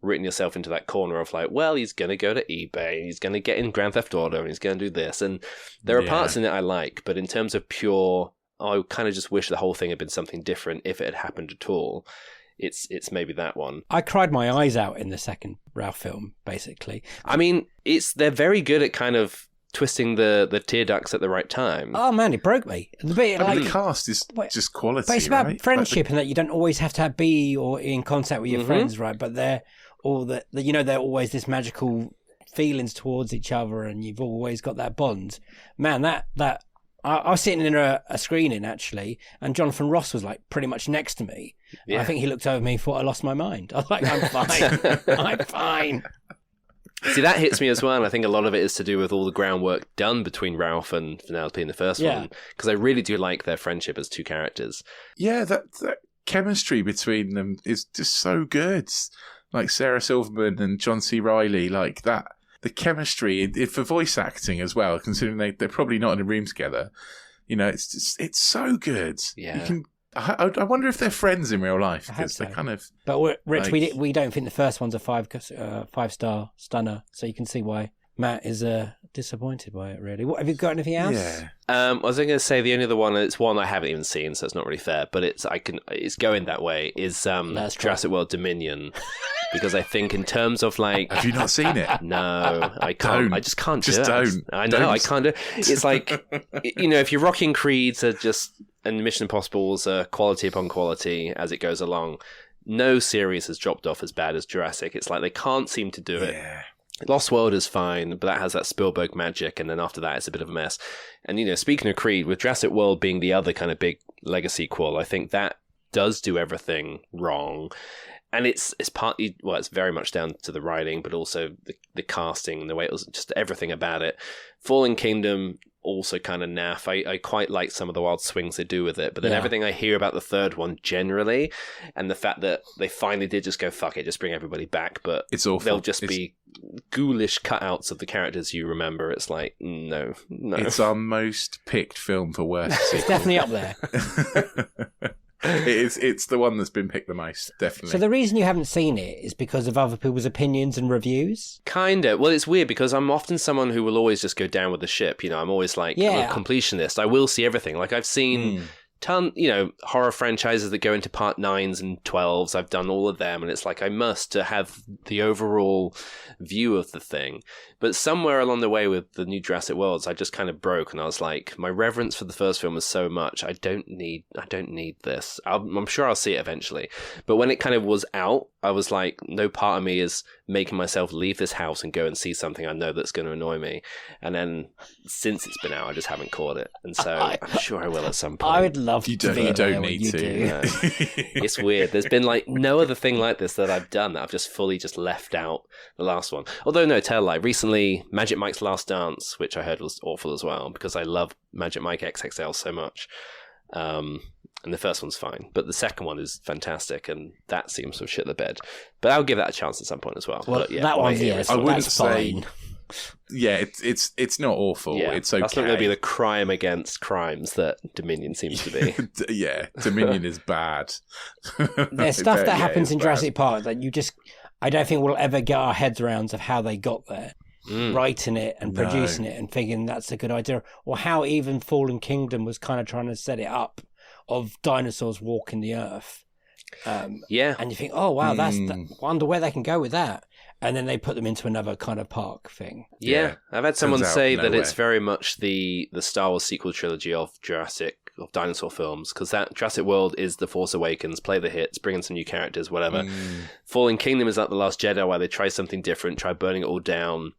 written yourself into that corner of like, well, he's going to go to eBay, he's going to get in Grand Theft Auto, and he's going to do this. And there are parts in it I like, but in terms of pure, I kind of just wish the whole thing had been something different if it had happened at all. It's maybe that one. I cried my eyes out in the second Ralph film, basically. I mean, they're very good at kind of twisting the tear ducts at the right time. Oh man, it broke me. The cast is just quality. But it's about friendship, and that you don't always have to be or in contact with your friends, right? But they're always this magical feelings towards each other, and you've always got that bond. Man, that I was sitting in a screening actually, and Jonathan Ross was like pretty much next to me. Yeah. I think he looked over me and thought I lost my mind. I was like, I'm fine. I'm fine. See, that hits me as well, and I think a lot of it is to do with all the groundwork done between Ralph and Penelope in the first one, because I really do like their friendship as two characters. Yeah, that chemistry between them is just so good. Like Sarah Silverman and John C. Reilly, like that. The chemistry for voice acting as well, considering they're probably not in a room together. It's so good. Yeah. I wonder if they're friends in real life, because they're kind of. But Rich, we don't think the first one's a 5-star stunner, so you can see why Matt is disappointed by it. Really, what have you got? Anything else? Yeah. I was going to say the only other one. It's one I haven't even seen, so it's not really fair. But it's going that way. Is Jurassic World Dominion. Because I think in terms of like... Have you not seen it? No, I can't. I just can't do it. Just don't. I know, I can't do it. It's like, if you're rocking Creeds and Mission Impossibles are quality upon quality as it goes along, no series has dropped off as bad as Jurassic. It's like they can't seem to do it. Lost World is fine, but that has that Spielberg magic, and then after that it's a bit of a mess. And, speaking of Creed, with Jurassic World being the other kind of big legacy sequel, I think that does do everything wrong. And it's partly, it's very much down to the writing, but also the casting, the way it was, just everything about it. Fallen Kingdom, also kind of naff. I quite like some of the wild swings they do with it, but then everything I hear about the third one generally, and the fact that they finally did just go, fuck it, just bring everybody back, but it's awful. They'll just be ghoulish cutouts of the characters you remember. It's like, no. It's our most picked film for worst. It's definitely up there. It's the one that's been picked the most, definitely. So the reason you haven't seen it is because of other people's opinions and reviews? Kinda. Well, it's weird because I'm often someone who will always just go down with the ship. I'm always like, I'm a completionist. I will see everything. Like I've seen horror franchises that go into part 9s and 12s. I've done all of them, and it's like I must to have the overall view of the thing. But somewhere along the way with the new Jurassic Worlds, I just kind of broke, and I was like, my reverence for the first film was so much. I don't need this. I'm sure I'll see it eventually. But when it kind of was out, I was like, no part of me is making myself leave this house and go and see something I know that's going to annoy me. And then since it's been out, I just haven't caught it. And so I'm sure I will at some point. I would love to. You don't need to. No. It's weird. There's been like no other thing like this that I've done that I've just fully just left out the last one. Although no, tell a lie. Recently, Magic Mike's Last Dance, which I heard was awful as well, because I love Magic Mike XXL so much. And the first one's fine, but the second one is fantastic, and that seems to have shit the bed. But I'll give that a chance at some point as well. Well, but, that one, I wouldn't say fine. Yeah, it's not awful. Yeah, it's okay. That's not going to be the crime against crimes that Dominion seems to be. Yeah, Dominion is bad. There's stuff that happens in Jurassic Park that I don't think we'll ever get our heads around of how they got there. Writing it and producing it and thinking that's a good idea, or how even Fallen Kingdom was kind of trying to set it up of dinosaurs walking the earth. And you think, oh wow, wonder where they can go with that, and then they put them into another kind of park thing. I've had someone say that it's very much the Star Wars sequel trilogy of dinosaur films, because that Jurassic World is The Force Awakens, play the hits, bring in some new characters, whatever. Fallen Kingdom is like The Last Jedi, where they try something different, try burning it all down,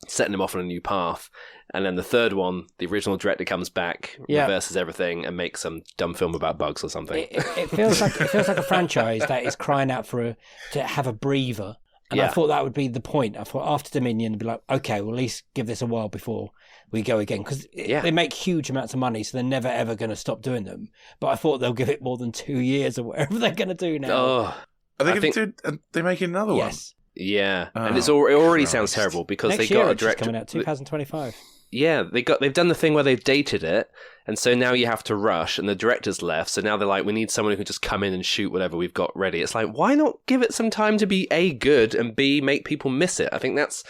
setting them off on a new path. And then the third one, the original director comes back, reverses everything, and makes some dumb film about bugs or something. It feels like a franchise that is crying out to have a breather. And I thought that would be the point. I thought after Dominion, it'd be like, okay, well, at least give this a while before we go again. Because they make huge amounts of money, so they're never, ever going to stop doing them. But I thought they'll give it more than 2 years or whatever they're going to do now. Are they going to do... Are they making another one? Yeah. And it already sounds terrible because Next they got year a director... coming out, 2025. Yeah, they've done the thing where they've dated it, and so now you have to rush, and the director's left, so now they're like, we need someone who can just come in and shoot whatever we've got ready. It's like, why not give it some time to be A, good, and B, make people miss it? I think that's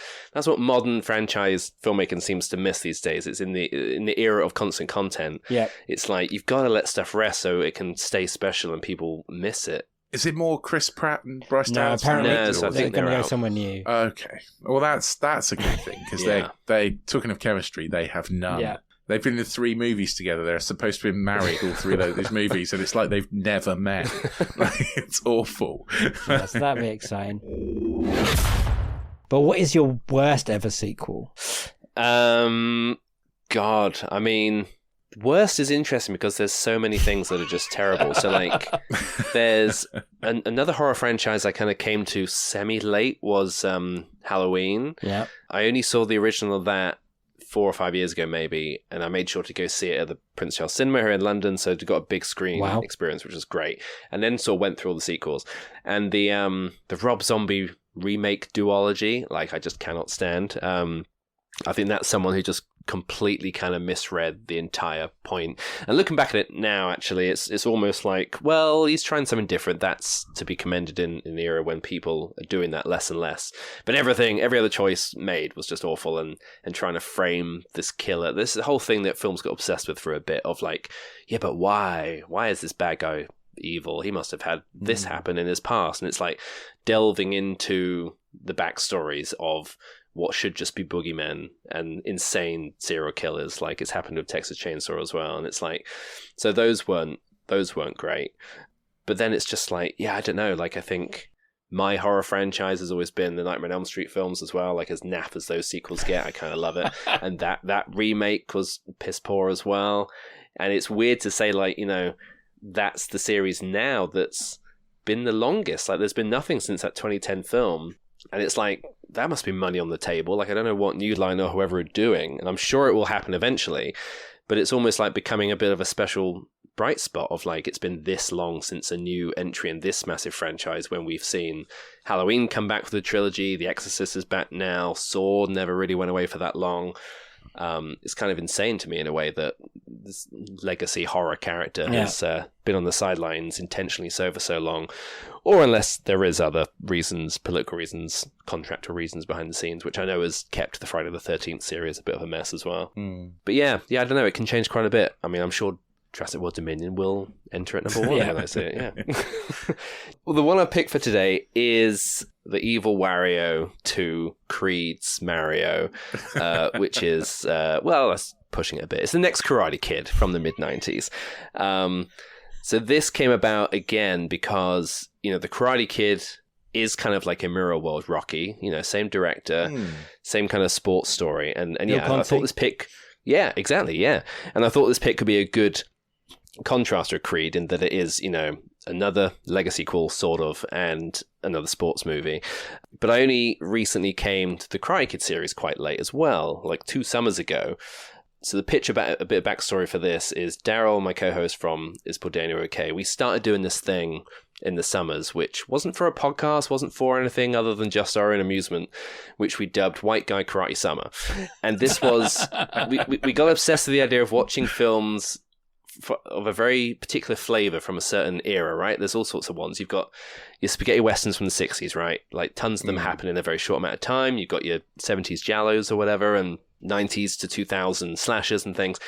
what modern franchise filmmaking seems to miss these days. It's in the era of constant content. Yeah. It's like, you've got to let stuff rest so it can stay special and people miss it. Is it more Chris Pratt and Bryce Dallas? Apparently so I think they're going to go somewhere new. Okay. Well, that's a good thing, because they talking of chemistry, they have none. Yeah. They've been in 3 movies together. They're supposed to be married, all 3 of these movies, and it's like they've never met. It's awful. Yes, that'd be exciting. But what is your worst ever sequel? God, I mean... Worst is interesting because there's so many things that are just terrible. So, like, there's another horror franchise I kind of came to semi-late was Halloween. Yeah. I only saw the original of that 4 or 5 years ago, maybe, and I made sure to go see it at the Prince Charles Cinema here in London, so I got a big screen experience, which was great. And then went through all the sequels. And the Rob Zombie remake duology, like, I just cannot stand. I think that's someone who just completely kind of misread the entire point. And looking back at it now, actually, it's almost like, well, he's trying something different. That's to be commended in the era when people are doing that less and less. But every other choice made was just awful, and trying to frame this killer. This is the whole thing that films got obsessed with for a bit of like, yeah, but why? Why is this bad guy evil? He must have had this happen in his past. And it's like delving into the backstories of what should just be boogeymen and insane serial killers, like it's happened with Texas Chainsaw as well. And it's like, so those weren't great. But then it's just like, yeah, I don't know. Like, I think my horror franchise has always been the Nightmare on Elm Street films as well. Like, as naff as those sequels get, I kind of love it. And that remake was piss poor as well. And it's weird to say, like, you know, that's the series now that's been the longest. Like, there's been nothing since that 2010 film. And it's like, that must be money on the table. Like, I don't know what New Line or whoever are doing, and I'm sure it will happen eventually, but it's almost like becoming a bit of a special bright spot of like, it's been this long since a new entry in this massive franchise, when we've seen Halloween come back for the trilogy, The Exorcist is back now, Saw never really went away for that long. It's kind of insane to me in a way that this legacy horror character has been on the sidelines intentionally so for so long, or unless there is other reasons, political reasons, contractual reasons behind the scenes, which I know has kept the Friday the 13th series a bit of a mess as well. But yeah, I don't know, it can change quite a bit. I mean, I'm sure Jurassic World Dominion will enter at number 1 when I say it, Well, the one I picked for today is the evil Wario to Creed's Mario, which is, well, that's pushing it a bit. It's the next Karate Kid from the mid-90s. So this came about again because, you know, the Karate Kid is kind of like a mirror world Rocky, you know, same director, same kind of sports story. And yeah, I thought this pick... Yeah, exactly, yeah. And I thought this pick could be a good contrast with Creed in that it is, you know, another legacy sequel, sort of, and another sports movie. But I only recently came to the Karate Kid series quite late as well, like 2 summers ago. So the pitch about a bit of backstory for this is Daryl, my co-host from Is Paul Dano Ok, we started doing this thing in the summers, which wasn't for a podcast, wasn't for anything other than just our own amusement, which we dubbed White Guy Karate Summer. And this was, we got obsessed with the idea of watching films of a very particular flavour from a certain era, right? There's all sorts of ones. You've got your spaghetti westerns from the 60s, right? Like tons of them happen in a very short amount of time. You've got your 70s giallos or whatever, and 90s to 2000 slashers and things.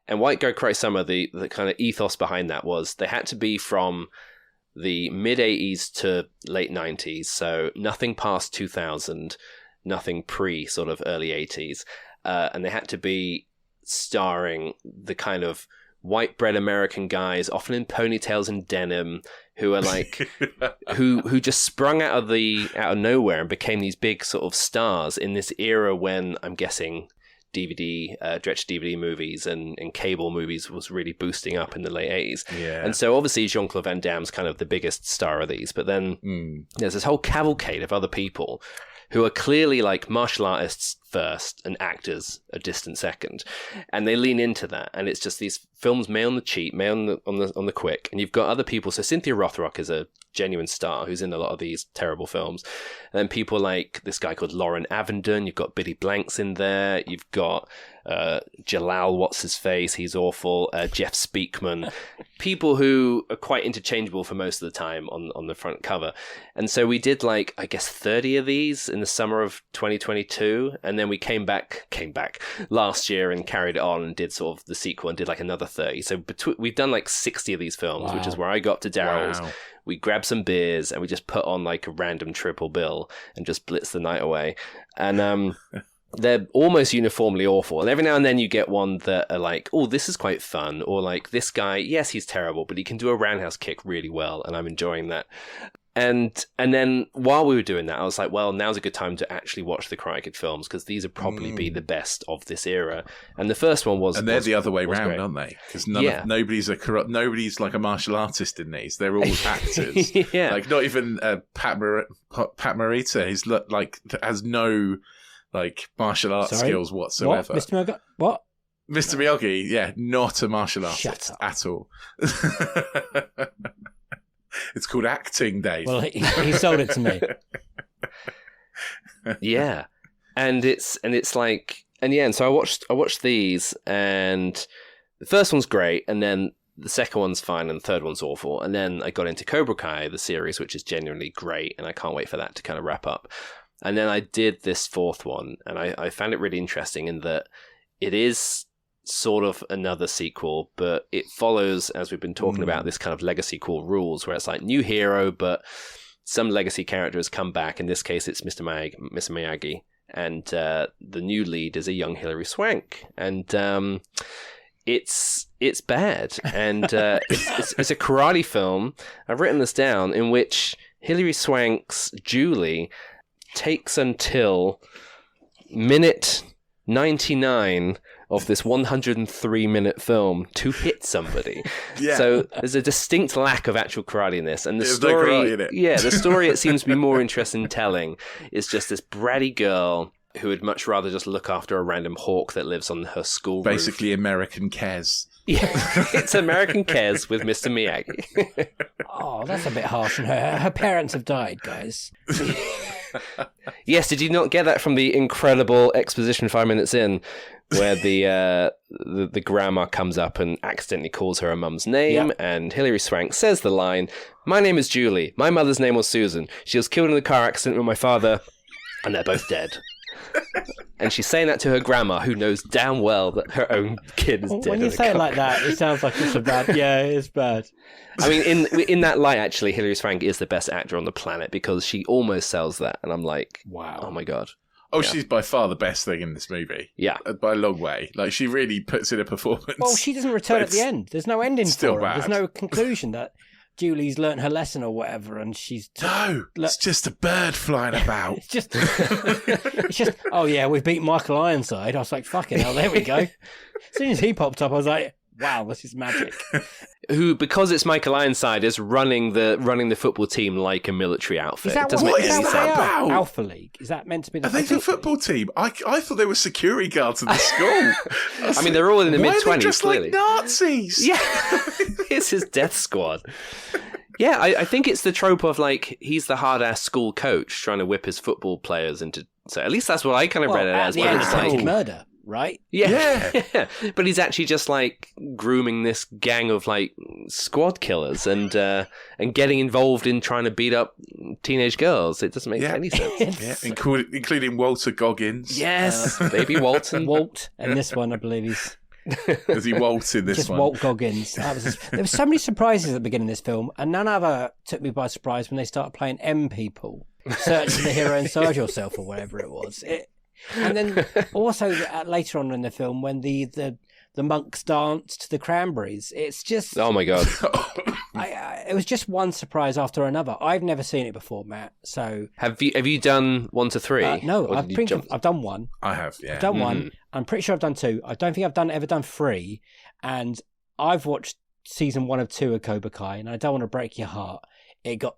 And White Guy Karate Summer, the kind of ethos behind that was they had to be from the mid-80s to late 90s, so nothing past 2000, nothing pre sort of early 80s. And they had to be starring the kind of white bread American guys, often in ponytails and denim, who are like who just sprung out of nowhere and became these big sort of stars in this era when, I'm guessing, direct-to-DVD movies and cable movies was really boosting up in the late 80s. Yeah. And so obviously Jean-Claude Van Damme's kind of the biggest star of these, but then there's this whole cavalcade of other people who are clearly like martial artists first and actors a distant second, and they lean into that, and it's just these films made on the cheap, made on the quick, and you've got other people. So Cynthia Rothrock is a genuine star who's in a lot of these terrible films, and then people like this guy called Lauren Avendon. You've got Billy Blanks in there. You've got Jalal, what's his face? He's awful. Jeff Speakman, people who are quite interchangeable for most of the time on the front cover. And so we did like, I guess, 30 of these in the summer of 2022, and then we came back last year and carried it on and did sort of the sequel and did like another 30. So we've done like 60 of these films, which is where I got to Daryl's. Wow. We grabbed some beers and we just put on like a random triple bill and just blitz the night away. And they're almost uniformly awful. And every now and then you get one that are like, oh, this is quite fun. Or like, this guy, yes, he's terrible, but he can do a roundhouse kick really well, and I'm enjoying that. And then while we were doing that, I was like, well, now's a good time to actually watch the Karate Kid films, because these would probably be the best of this era. And the first one was... And they're the other way round, aren't they? Because nobody's like a martial artist in these. They're all actors. Yeah. Like, not even Pat Morita. He's like, has no like martial arts skills whatsoever. What? Mr. Miyagi? What? Mr. Miyagi, yeah, not a martial artist at all. It's called acting, Dave. Well, he sold it to me. Yeah, and so I watched these, and the first one's great, and then the second one's fine, and the third one's awful, and then I got into Cobra Kai, the series, which is genuinely great, and I can't wait for that to kind of wrap up. And then I did this fourth one, and I found it really interesting in that it is sort of another sequel, but it follows, as we've been talking about, this kind of legacy core rules, where it's like new hero, but some legacy characters come back. In this case, it's Mr. Miyagi, and the new lead is a young Hilary Swank, and it's bad, and it's a karate film. I've written this down, in which Hilary Swank's Julie takes until minute 99 of this 103-minute film to hit somebody. Yeah. So there's a distinct lack of actual karate in this. And the story, no karate in it. Yeah, the story it seems to be more interested in telling is just this bratty girl who would much rather just look after a random hawk that lives on her school roof. Basically American Kez. Yeah, it's American Kez with Mr. Miyagi. Oh, that's a bit harsh on her. Her parents have died, guys. Yes, did you not get that from the incredible exposition 5 minutes in, where the grandma comes up and accidentally calls her mum's name, and Hilary Swank says the line, "My name is Julie. My mother's name was Susan. She was killed in a car accident with my father, and they're both dead." And she's saying that to her grandma, who knows damn well that her own kid is dead. When you say it like that, it sounds like it's a bad... Yeah, it's bad. I mean, in that light, actually, Hilary Swank is the best actor on the planet, because she almost sells that. And I'm like, wow, oh my God. Oh, yeah. She's by far the best thing in this movie. Yeah. By a long way. Like, she really puts in a performance. Well, she doesn't return at the end. There's no ending still for her. Bad. There's no conclusion that Julie's learnt her lesson or whatever, and she's... it's just a bird flying about. it's just, oh yeah, we've beat Michael Ironside. I was like, fucking hell, there we go. As soon as he popped up, I was like, wow, this is magic. Who, because it's Michael Ironside, is running the football team like a military outfit. Is that what is that about? Alpha League? Is that meant to be the... Are they the football team? I thought they were security guards at the school. I mean, they're all in the mid-20s, just clearly. Like Nazis? Yeah. It's his death squad. Yeah, I think it's the trope of like he's the hard-ass school coach trying to whip his football players into. So at least that's what I kind of read it as. Well, It's like murder, right? Yeah. But he's actually just like grooming this gang of like squad killers and getting involved in trying to beat up teenage girls. It doesn't make any sense. Yeah, including Walter Goggins. Yes, baby Walton. Walt, and this one I believe he's. Does he Walt in this just one? Walt Goggins. There were so many surprises at the beginning of this film, and none ever took me by surprise when they started playing M People, Search for the Hero Inside Yourself, or whatever it was. And then also later on in the film, when the monks danced the Cranberries, it's just... Oh my God. It was just one surprise after another. I've never seen it before, Matt. So have you done 1 to 3? No, I've done one. I have, yeah. I've done one. I'm pretty sure I've done 2. I don't think I've ever done 3. And I've watched season 1 of 2 of Cobra Kai, and I don't want to break your heart. It got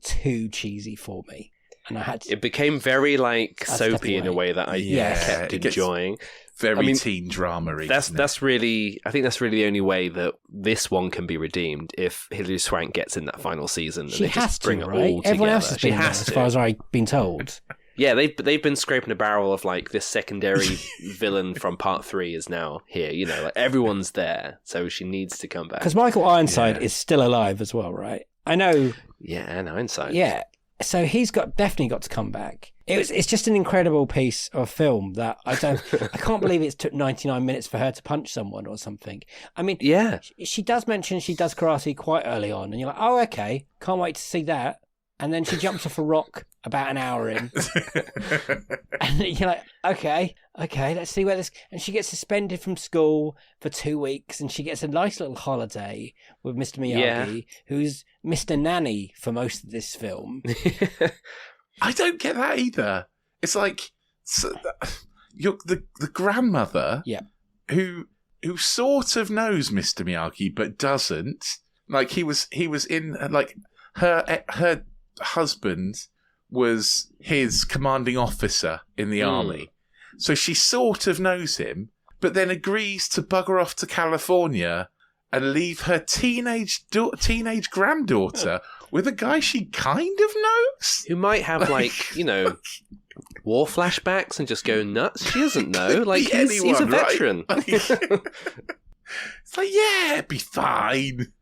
too cheesy for me, and I had to... It became very like soapy in a way that I kept enjoying. Very teen drama-y. That's really, I think that's really the only way that this one can be redeemed if Hilary Swank gets in that final season. And she has just bring to, it right? all Everyone together. else has been there, as far as I've been told. Yeah, they've been scraping a barrel of like this secondary villain from part 3 is now here. You know, like everyone's there, so she needs to come back. Because Michael Ironside is still alive as well, right? I know. Yeah, and Ironside. Yeah, so he's definitely got to come back. It's just an incredible piece of film that I can't believe it took 99 minutes for her to punch someone or something. I mean, yeah, she does mention she does karate quite early on, and you're like, oh, okay, can't wait to see that. And then she jumps off a rock about an hour in, and you're like, okay, let's see where this. And she gets suspended from school for 2 weeks, and she gets a nice little holiday with Mr. Miyagi, who's Mr. Nanny for most of this film. I don't get that either. It's like you're the grandmother, who sort of knows Mr. Miyagi but doesn't. Like he was in like her husband was his commanding officer in the army, so she sort of knows him, but then agrees to bugger off to California and leave her teenage granddaughter with a guy she kind of knows, who might have like you know war flashbacks and just go nuts. She doesn't know. Like he's a veteran. Right? It's like, yeah, it'd be fine.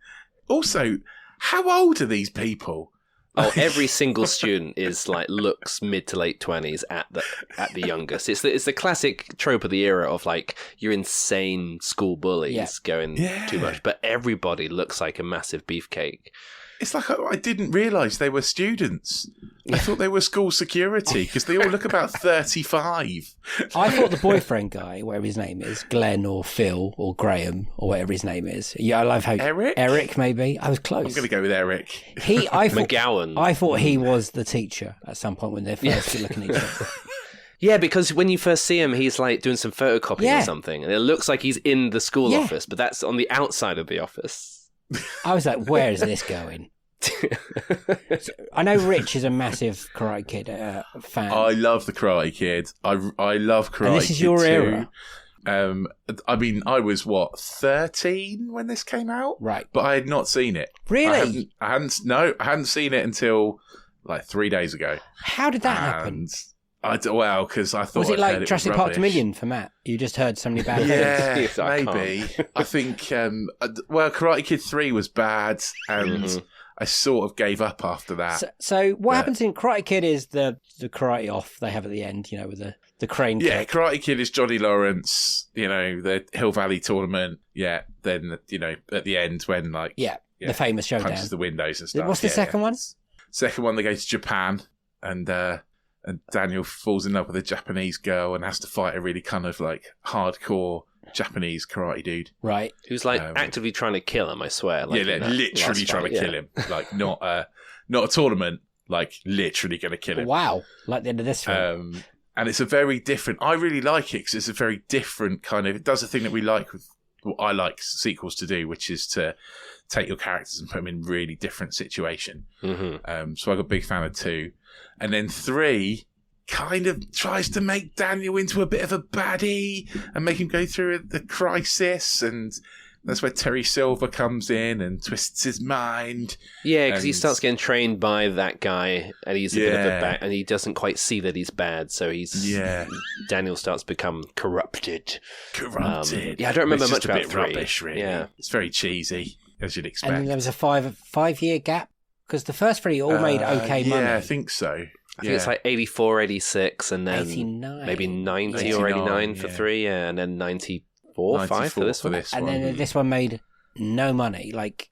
Also, how old are these people? Oh, every single student is like looks mid to late 20s at the youngest. It's the classic trope of the era of like your insane school bullies going too much, but everybody looks like a massive beefcake. It's like I didn't realise they were students. I thought they were school security because they all look about 35. I thought the boyfriend guy, whatever his name is, Glenn or Phil or Graham or whatever his name is. Yeah, I love how Eric maybe. I was close. I'm going to go with Eric. McGowan. I thought he was the teacher at some point when they're first looking at each other. Yeah, because when you first see him, he's like doing some photocopying or something, and it looks like he's in the school office, but that's on the outside of the office. I was like, where is this going? I know Rich is a massive Karate Kid fan. I love the Karate Kid. I love Karate Kid. And this is your era. I mean, I was 13 when this came out, right? But I had not seen it. Really? I hadn't seen it until like 3 days ago. How did that happen? Because I thought was it like Jurassic Park rubbish. Dominion for Matt? You just heard so many bad things. Yeah, maybe. I think. Karate Kid 3 was bad, and I sort of gave up after that. So what happens in Karate Kid is the karate off they have at the end, with the crane kick. Yeah, Karate Kid is Johnny Lawrence, the Hill Valley tournament. Yeah, then, at the end when, the famous showdown. Punches the windows and stuff. What's the second one? Second one, they go to Japan, and Daniel falls in love with a Japanese girl and has to fight a really kind of, hardcore Japanese karate dude. Right. Who's actively trying to kill him, I swear. Literally trying to kill him. Not a tournament, literally going to kill him. Wow. Like the end of this film. And it's a very different, I really like it because it's a very different kind of, it does a thing that we like with what I like sequels to do, which is to take your characters and put them in really different situation. Mm-hmm. So I'm a big fan of 2. And then 3 kind of tries to make Daniel into a bit of a baddie and make him go through the crisis and That's where Terry Silver comes in and twists his mind. Yeah, because he starts getting trained by that guy, and he's a bit of a bad, and he doesn't quite see that he's bad, so Daniel starts to become corrupted. I don't remember much about a bit 3. Rubbish, really. Yeah, it's very cheesy, as you'd expect. And there was a 5-year gap because the first 3 all made okay money. Yeah, I think so. I think it's like 84, 86, and then 89. maybe 90 or 89 for 3, and then 94, 5 for this one. And then this one made no money, like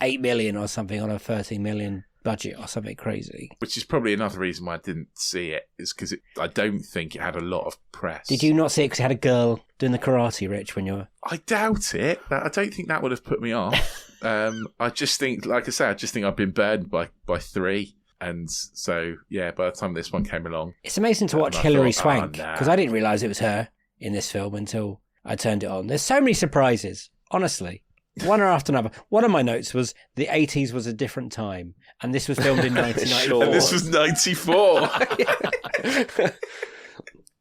8 million or something on a 13 million budget or something crazy. Which is probably another reason why I didn't see it, is because I don't think it had a lot of press. Did you not see it because it had a girl doing the karate, Rich, when you were... I doubt it. I don't think that would have put me off. I just think, like I say, I've been burned by 3. And so, yeah, by the time this one came along... It's amazing to watch Hilary Swank, because I didn't realise it was her in this film until I turned it on. There's so many surprises, honestly. One after another. One of my notes was the 80s was a different time, and this was filmed in 1994. And this was 94.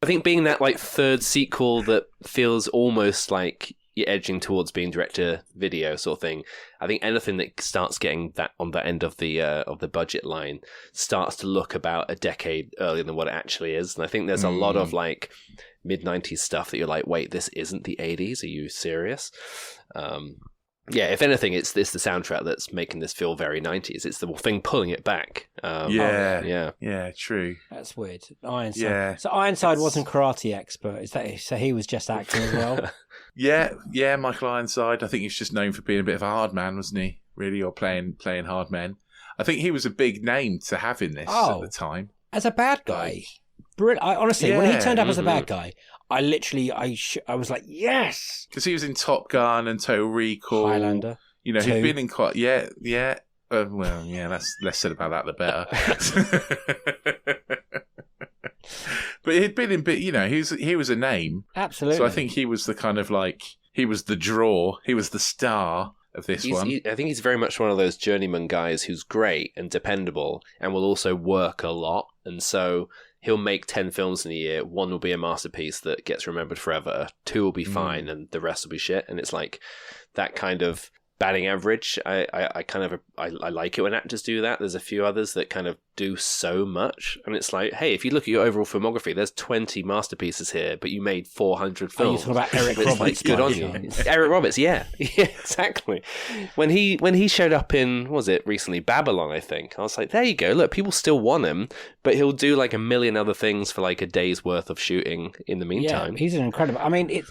I think being that like third sequel that feels almost like you're edging towards being director video sort of thing. I think anything that starts getting that on that end of the budget line starts to look about a decade earlier than what it actually is. And I think there's a lot of like mid-90s stuff that you're like, wait, this isn't the 80s? Are you serious? Yeah, if anything, it's the soundtrack that's making this feel very 90s. It's the thing pulling it back. Yeah, true. That's weird. Ironside. Yeah, so Ironside wasn't karate expert. Is that so? He was just acting as well. yeah. Michael Ironside. I think he's just known for being a bit of a hard man, wasn't he? Really, or playing hard men. I think he was a big name to have in this at the time as a bad guy. Honestly, when he turned up as a bad guy, I literally, I was like, yes! Because he was in Top Gun and Total Recall. Highlander. You know, he'd been in quite, less said about that, the better. But he'd been in, he was a name. Absolutely. So I think he was the kind of like, he was the draw, he was the star of this one. I think he's very much one of those journeyman guys who's great and dependable and will also work a lot. And so he'll make 10 films in a year. 1 will be a masterpiece that gets remembered forever. 2 will be fine, and the rest will be shit. And it's like that kind of batting average. I like it when actors do that. There's a few others that kind of do so much, and it's like, hey, if you look at your overall filmography, there's 20 masterpieces here, but you made 400 films. You're talking about Eric Roberts? Like, good on you. Eric Roberts, yeah, exactly. When he showed up in, what was it recently, Babylon, I think, I was like, there you go, look, people still want him, but he'll do like a million other things for like a day's worth of shooting in the meantime. Yeah, he's an incredible. I mean,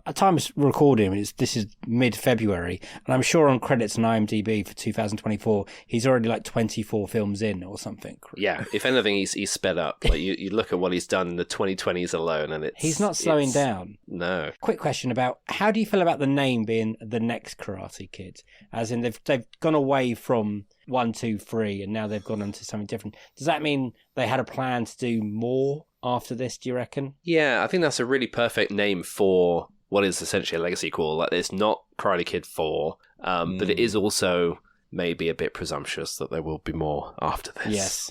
at time of recording, this is mid-February, and I'm sure on credits on IMDb for 2024, he's already like 24 films in or something. Yeah, if anything, he's sped up. Like you look at what he's done in the 2020s alone, and he's not slowing down. No. Quick question about how do you feel about the name being the next Karate Kid? As in, they've gone away from 1, 2, 3, and now they've gone into something different. Does that mean they had a plan to do more after this? Do you reckon? Yeah, I think that's a really perfect name for what is essentially a legacy sequel. Like, it's not Karate Kid 4, but it is also maybe a bit presumptuous that there will be more after this. Yes.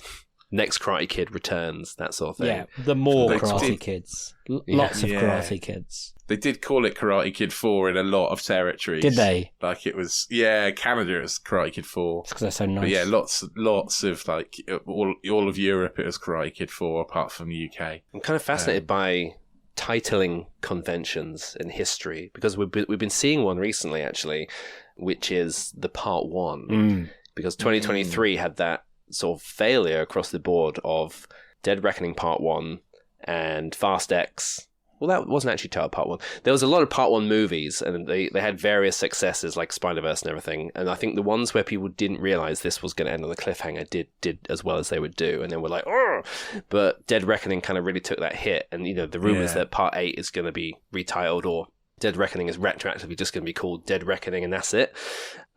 Next Karate Kid returns, that sort of thing. Yeah, the more Karate Kids. Lots of Karate Kids. They did call it Karate Kid 4 in a lot of territories. Did they? Like it was, Canada it was Karate Kid 4. It's because they're so nice. But yeah, lots of like, all of Europe it was Karate Kid 4 apart from the UK. I'm kind of fascinated by titling conventions in history, because we've been seeing one recently, actually, which is the Part 1. Because 2023 had that sort of failure across the board of Dead Reckoning Part 1 and Fast X. Well, that wasn't actually titled Part 1. There was a lot of Part 1 movies, and they had various successes like Spider-Verse and everything. And I think the ones where people didn't realise this was going to end on a cliffhanger did as well as they would do. And then we're like, oh! But Dead Reckoning kind of really took that hit. And, the rumours that Part 8 is going to be retitled, or Dead Reckoning is retroactively just going to be called Dead Reckoning, and that's it.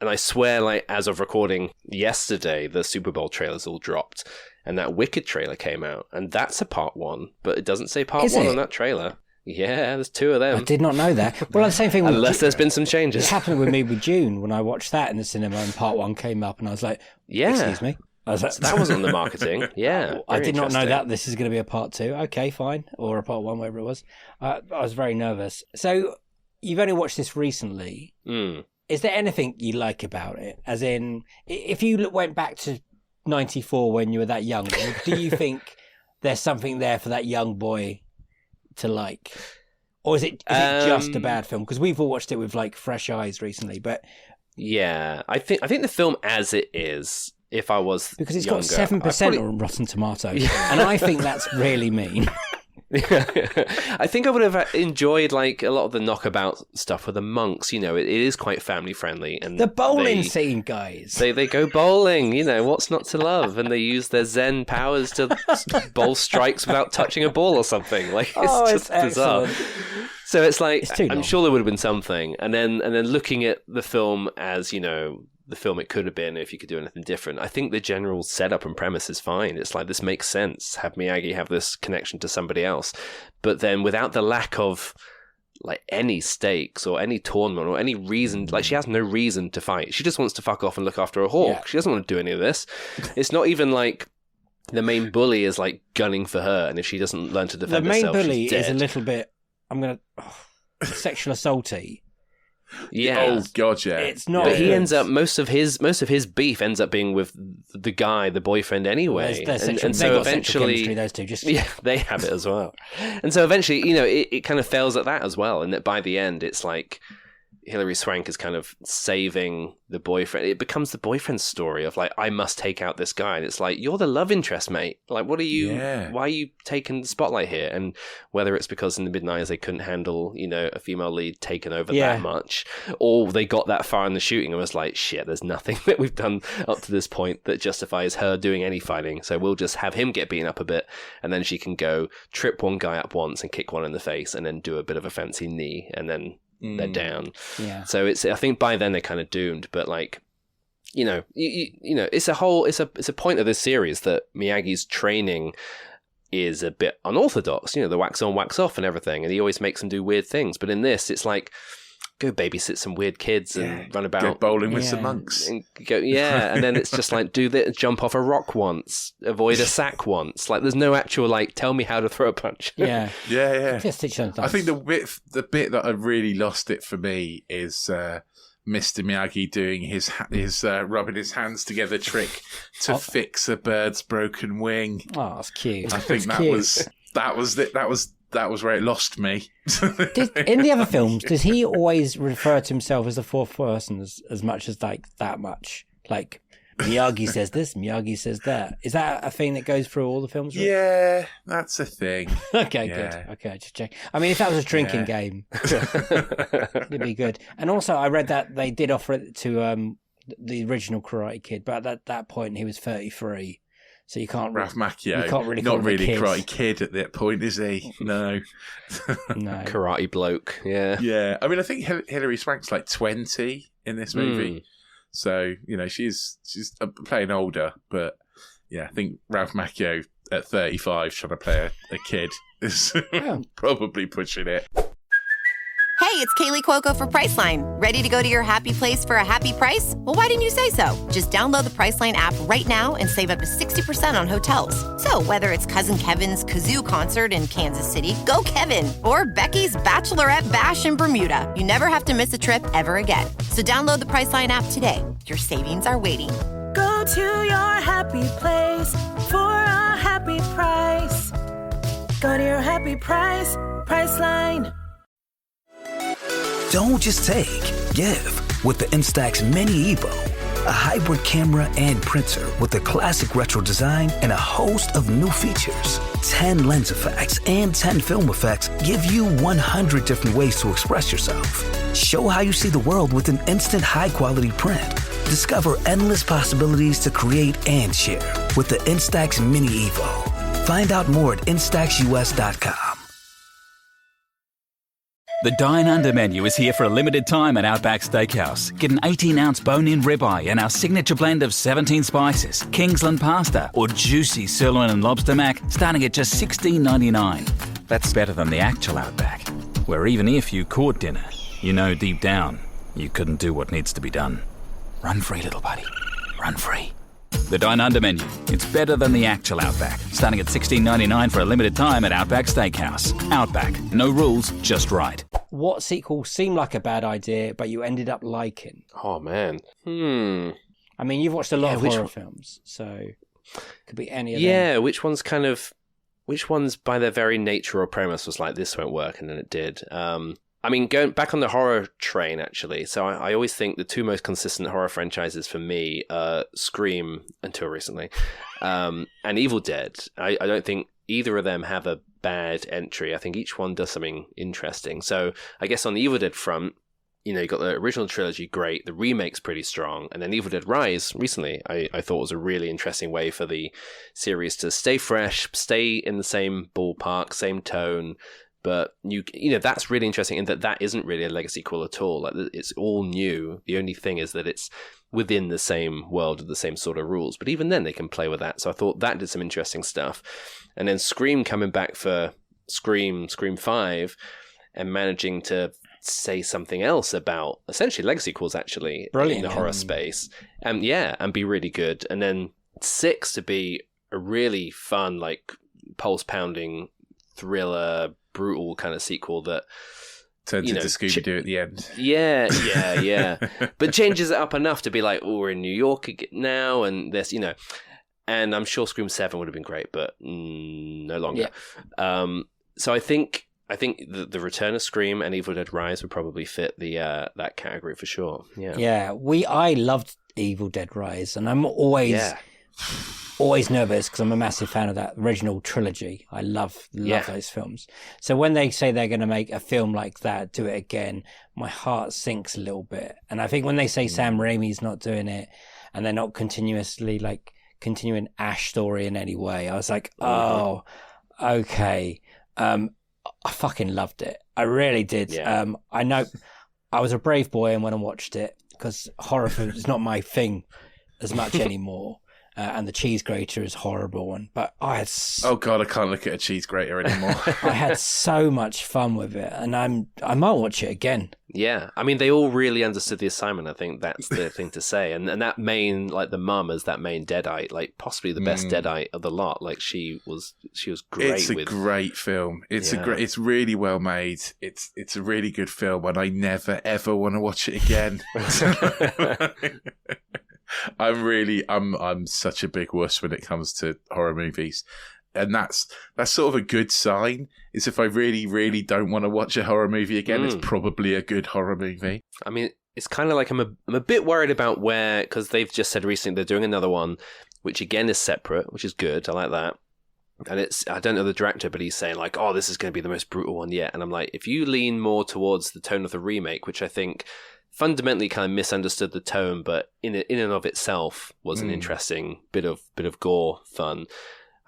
And I swear, like, as of recording yesterday, the Super Bowl trailers all dropped, and that Wicked trailer came out, and that's a Part 1, but it doesn't say Part 1 on that trailer. Yeah, there's 2 of them. I did not know that. Well, the same thing. Unless there's been some changes. It happened with me with June when I watched that in the cinema, and Part 1 came up, and I was like, excuse me. I was like, that wasn't the marketing. Yeah, I did not know that this is going to be a Part 2. Okay, fine, or a Part 1, whatever it was. I was very nervous. So, you've only watched this recently. Is there anything you like about it? As in, if you went back to 94 when you were that young, do you think there's something there for that young boy to like? Or is it just a bad film? Because we've all watched it with like fresh eyes recently, but... Yeah, I think the film as it is, if I was because it's younger, got 7% on Rotten Tomatoes, and I think that's really mean. I think I would have enjoyed like a lot of the knockabout stuff with the monks. You know, it is quite family friendly, and the bowling scene, guys. They go bowling. You know, what's not to love? And they use their Zen powers to bowl strikes without touching a ball or something. Like it's just bizarre. So it's like I'm sure there would have been something, and then looking at the film as, you know, the film it could have been if you could do anything different. I think the general setup and premise is fine. It's like, this makes sense. Have Miyagi have this connection to somebody else, but then without the lack of like any stakes or any tournament or any reason. Like, she has no reason to fight. She just wants to fuck off and look after a hawk. Yeah. She doesn't want to do any of this. It's not even like the main bully is like gunning for her, and if she doesn't learn to defend herself, the main bully she's dead. is a little bit, sexual assaulty. Yeah. Oh god, yeah. It's not. But he ends up most of his beef ends up being with the guy, the boyfriend, anyway. And so eventually, those two just they have it as well. And so eventually, you know, it kind of fails at that as well. And that by the end, it's like Hilary Swank is kind of saving the boyfriend. It becomes the boyfriend's story of like, I must take out this guy. And it's like, you're the love interest, mate. Like, what are you? Yeah. Why are you taking the spotlight here? And whether it's because in the mid-90s they couldn't handle, you know, a female lead taking over that much, or they got that far in the shooting and was like, shit, there's nothing that we've done up to this point that justifies her doing any fighting. So we'll just have him get beaten up a bit, and then she can go trip one guy up once and kick one in the face, and then do a bit of a fancy knee, and then they're down. Yeah. So I think by then they're kind of doomed. But like, you know, it's a point of this series that Miyagi's training is a bit unorthodox. You know, the wax on, wax off, and everything, and he always makes them do weird things. But in this, it's like, go babysit some weird kids and run about, go bowling with some monks, and go, and then it's just like, do that, jump off a rock once, avoid a sack once. Like, there's no actual like, tell me how to throw a punch. yeah. Just teach them. I think the bit that I really lost it for me is Mr. Miyagi doing his rubbing his hands together trick to fix a bird's broken wing. Oh, that's cute. I think that was where it lost me. In the other films, does he always refer to himself as the fourth person as much as like that much? Like, Miyagi says this, Miyagi says that. Is that a thing that goes through all the films? Right? Yeah, that's a thing. Okay, good. Okay, just check. I mean, if that was a drinking game, it'd be good. And also, I read that they did offer it to the original Karate Kid, but at that point, he was 33. So you can't... Ralph Macchio. You can't really not really Karate Kid at that point, is he? No. No. Karate bloke, yeah. Yeah. I mean, I think Hilary Swank's like 20 in this movie. So, you know, she's playing older. But, yeah, I think Ralph Macchio at 35 trying to play a kid is probably pushing it. Hey, it's Kaylee Cuoco for Priceline. Ready to go to your happy place for a happy price? Well, why didn't you say so? Just download the Priceline app right now and save up to 60% on hotels. So whether it's Cousin Kevin's Kazoo Concert in Kansas City, go Kevin, or Becky's Bachelorette Bash in Bermuda, you never have to miss a trip ever again. So download the Priceline app today. Your savings are waiting. Go to your happy place for a happy price. Go to your happy price, Priceline. Don't just take, give with the Instax Mini Evo. A hybrid camera and printer with a classic retro design and a host of new features. 10 lens effects and 10 film effects give you 100 different ways to express yourself. Show how you see the world with an instant high-quality print. Discover endless possibilities to create and share with the Instax Mini Evo. Find out more at instaxus.com. The Dine Under menu is here for a limited time at Outback Steakhouse. Get an 18-ounce bone-in ribeye and our signature blend of 17 spices, Kingsland pasta, or juicy sirloin and lobster mac, starting at just $16.99. That's better than the actual Outback, where even if you caught dinner, you know deep down you couldn't do what needs to be done. Run free, little buddy. Run free. The Dine Under menu. It's better than the actual Outback. Starting at $16.99 for a limited time at Outback Steakhouse. Outback. No rules, just right. what sequel seemed like a bad idea, but you ended up liking? Oh, man. I mean, you've watched a lot of horror films, so it could be any of them. Yeah, which ones by their very nature or premise was like, this won't work, and then it did. I mean, going back on the horror train, actually, so I always think the two most consistent horror franchises for me are Scream, until recently, and Evil Dead. I don't think either of them have a bad entry. I think each one does something interesting. So I guess on the Evil Dead front, you know, you got the original trilogy, great. The remake's pretty strong. And then Evil Dead Rise, recently, I thought was a really interesting way for the series to stay fresh, stay in the same ballpark, same tone. But, you know, that's really interesting in that isn't really a legacy sequel at all. Like, it's all new. The only thing is that it's within the same world of the same sort of rules. But even then, they can play with that. So I thought that did some interesting stuff. And then Scream coming back for Scream 5, and managing to say something else about essentially legacy sequels, actually, brilliant, in the horror space. And be really good. And then 6 to be a really fun, like, pulse-pounding thriller, brutal kind of sequel that turns into Scooby-Doo at the end. Yeah. But changes it up enough to be like, oh, we're in New York now, and this, you know. And I'm sure Scream 7 would have been great, but no longer. Yeah. So I think the return of Scream and Evil Dead Rise would probably fit the that category for sure. Yeah. I loved Evil Dead Rise, and I'm always nervous because I'm a massive fan of that original trilogy. I love those films. So when they say they're going to make a film like that, do it again, my heart sinks a little bit. And I think when they say Sam Raimi's not doing it, and they're not continuing Ash story in any way, I was like, oh, okay. I fucking loved it. I really did. Yeah. I know I was a brave boy and went and watched it because horror films is not my thing as much anymore. And the cheese grater is horrible one, but I had oh god, I can't look at a cheese grater anymore. I had so much fun with it, and I might watch it again. Yeah, I mean, they all really understood the assignment. I think that's the thing to say, and that main, like the mum as that main Deadite, like possibly the best Deadite of the lot. Like she was great. It's a great film. It's really well made. It's a really good film, and I never ever want to watch it again. I'm such a big wuss when it comes to horror movies, and that's sort of a good sign. Is if I really, really don't want to watch a horror movie again, it's probably a good horror movie. I mean, it's kind of like I'm a bit worried about where, because they've just said recently they're doing another one, which again is separate, which is good. I like that. And I don't know the director, but he's saying like, oh, this is going to be the most brutal one yet. And I'm like, if you lean more towards the tone of the remake, which I think fundamentally kind of misunderstood the tone, but in and of itself was an interesting bit of gore fun.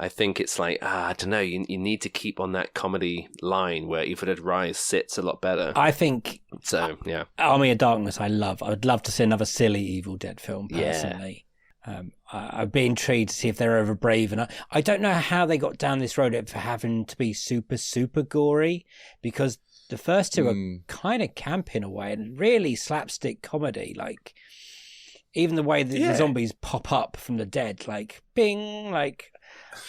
I think it's like, I don't know, you need to keep on that comedy line where Evil Dead Rise sits a lot better. I think so. Yeah, Army of Darkness. I would love to see another silly Evil Dead film personally. Yeah. I'd be intrigued to see if they're over brave, and I don't know how they got down this road for having to be super, super gory, because the first two are kind of camp in a way and really slapstick comedy. Like, even the way that the zombies pop up from the dead, like, bing, like,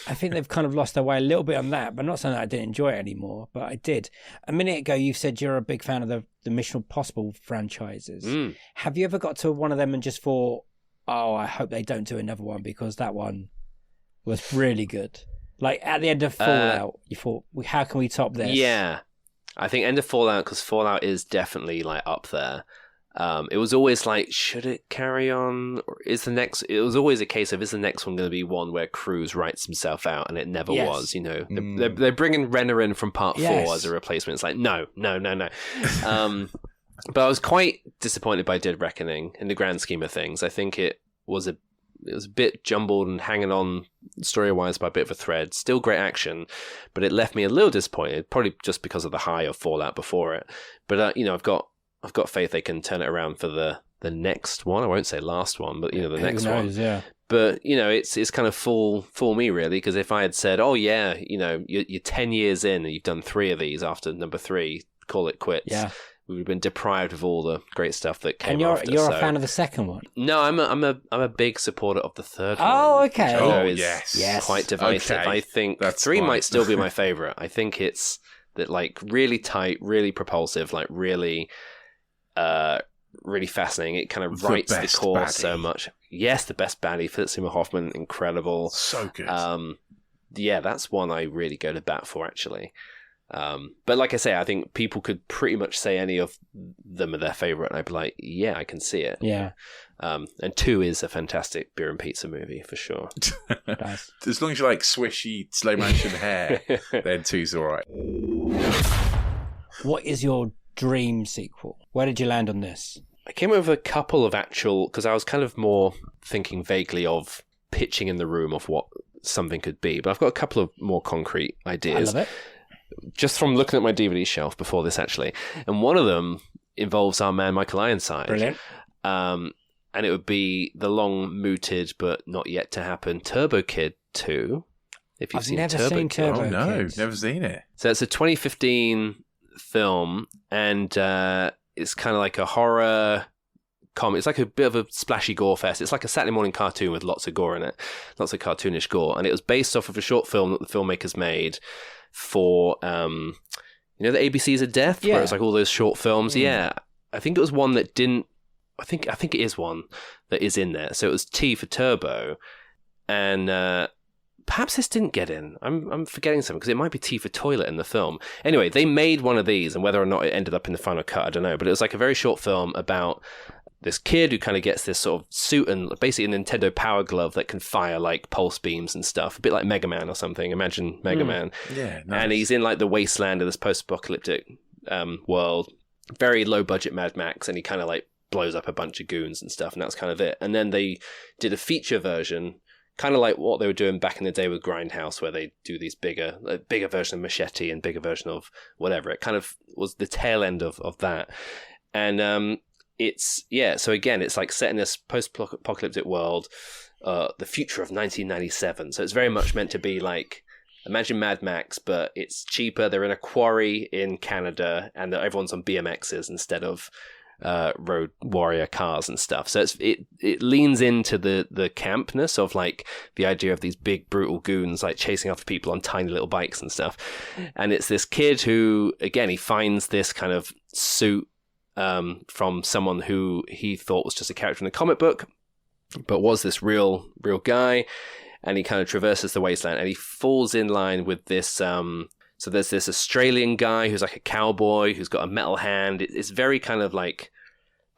I think they've kind of lost their way a little bit on that, but not saying that I didn't enjoy it anymore, but I did. A minute ago, you said you're a big fan of the Mission Impossible franchises. Have you ever got to one of them and just thought, oh, I hope they don't do another one, because that one was really good? Like, at the end of Fallout, you thought, how can we top this? Yeah. I think end of Fallout, because Fallout is definitely like up there. It was always like, should it carry on? Or it was always a case of, is the next one going to be one where Cruise writes himself out? And it never was, you know. They're bringing Renner in from part 4 as a replacement. It's like, no. But I was quite disappointed by Dead Reckoning in the grand scheme of things. I think it was a bit jumbled and hanging on story-wise by a bit of a thread. Still great action, but it left me a little disappointed, probably just because of the high of Fallout before it. But you know, I've got faith they can turn it around for the next one. I won't say last one, but you know, the next one. Yeah. But you know, it's kind of fool me really, because if I had said, oh yeah, you know, you're 10 years in and you've done 3 of these, after number 3, call it quits. Yeah. We would have been deprived of all the great stuff that came after. And you're a fan of the second one? No, I'm a big supporter of the third one. Oh, okay. Which, yes. Quite divisive. Okay. I think 3 might still be my favorite. I think it's that like really tight, really propulsive, like really really fascinating. It kind of writes the core so much. Yes, the best baddie, Philip Seymour Hoffman, incredible. So good. Yeah, that's one I really go to bat for, actually. But like I say, I think people could pretty much say any of them are their favorite, and I'd be like, yeah, I can see it. Yeah. And 2 is a fantastic beer and pizza movie for sure. Nice. As long as you like swishy, slow motion hair, then 2's all right. What is your dream sequel? Where did you land on this? I came up with a couple of actual, because I was kind of more thinking vaguely of pitching in the room of what something could be, but I've got a couple of more concrete ideas. I love it. Just from looking at my DVD shelf before this, actually. And one of them involves our man Michael Ironside. Brilliant. And it would be the long-mooted but not yet to happen Turbo Kid 2. If you've I've seen never Turbo seen Kid. Turbo Oh, no, Kids. never seen it. So it's a 2015 film, and it's kind of like a horror comedy. It's like a bit of a splashy gore fest. It's like a Saturday morning cartoon with lots of gore in it, lots of cartoonish gore. And it was based off of a short film that the filmmakers made for, the ABCs of Death, where it's like all those short films. Yeah, I think it was one that didn't. I think it is one that is in there. So it was T for Turbo, and perhaps this didn't get in. I'm forgetting something because it might be T for Toilet in the film. Anyway, they made one of these, and whether or not it ended up in the final cut, I don't know. But it was like a very short film about this kid who kind of gets this sort of suit and basically a Nintendo Power Glove that can fire like pulse beams and stuff, a bit like Mega Man or something. Imagine Mega Man. Yeah, nice. And he's in like the wasteland of this post-apocalyptic world, very low budget Mad Max, and he kind of like blows up a bunch of goons and stuff, and that's kind of it. And then they did a feature version, kind of like what they were doing back in the day with Grindhouse, where they do these bigger version of Machete and bigger version of whatever. It kind of was the tail end of that. And so again, it's like set in this post-apocalyptic world, the future of 1997. So it's very much meant to be like, imagine Mad Max, but it's cheaper. They're in a quarry in Canada, and everyone's on BMXs instead of road warrior cars and stuff. So it leans into the campness of like the idea of these big brutal goons like chasing after people on tiny little bikes and stuff. And it's this kid who, again, he finds this kind of suit from someone who he thought was just a character in a comic book, but was this real guy. And he kind of traverses the wasteland, and he falls in line with this. So there's this Australian guy who's like a cowboy who's got a metal hand. It's very kind of like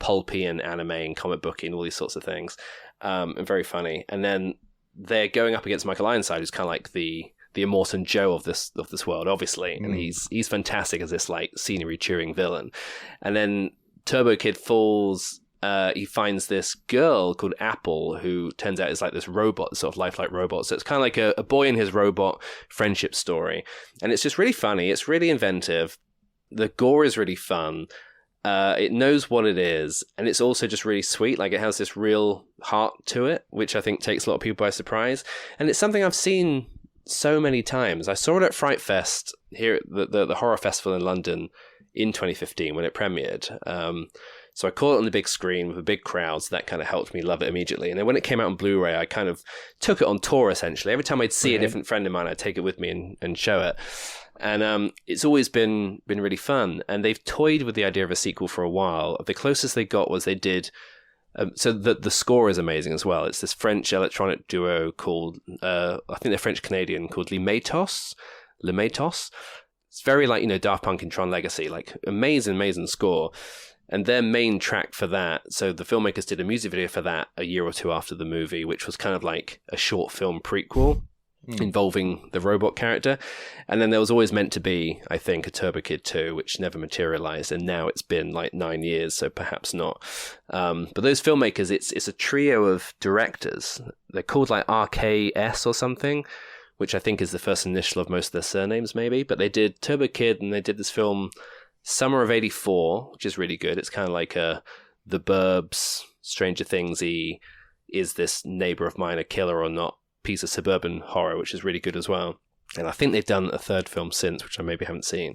pulpy and anime and comic booky and all these sorts of things, and very funny. And then they're going up against Michael Ironside, who's kind of like the Immortan Joe of this world, obviously, and he's fantastic as this like scenery chewing villain. And then Turbo Kid falls. He finds this girl called Apple, who turns out is like this robot, sort of lifelike robot. So it's kind of like a boy and his robot friendship story. And it's just really funny. It's really inventive. The gore is really fun. It knows what it is. And it's also just really sweet. Like, it has this real heart to it, which I think takes a lot of people by surprise. And it's something I've seen so many times. I saw it at Fright Fest here at the horror festival in London in 2015 when it premiered. So I caught it on the big screen with a big crowd, so that kind of helped me love it immediately. And then when it came out on Blu-ray, I kind of took it on tour, essentially. Every time I'd see a different friend of mine, I'd take it with me and show it. And it's always been really fun. And they've toyed with the idea of a sequel for a while. The closest they got was they did... so the score is amazing as well. It's this French electronic duo called... I think they're French-Canadian, called Les Matos. It's very like, Daft Punk and Tron Legacy. Like, amazing score. And their main track for that, so the filmmakers did a music video for that a year or two after the movie, which was kind of like a short film prequel involving the robot character. And then there was always meant to be, I think, a Turbo Kid 2, which never materialized. And now it's been like 9 years, so perhaps not. But those filmmakers, it's a trio of directors. They're called like RKS or something, which I think is the first initial of most of their surnames, maybe. But they did Turbo Kid, and they did this film... Summer of '84, which is really good. It's kind of like The Burbs, Stranger Things-y, is this neighbor of mine a killer or not, piece of suburban horror, which is really good as well. And I think they've done a third film since, which I maybe haven't seen.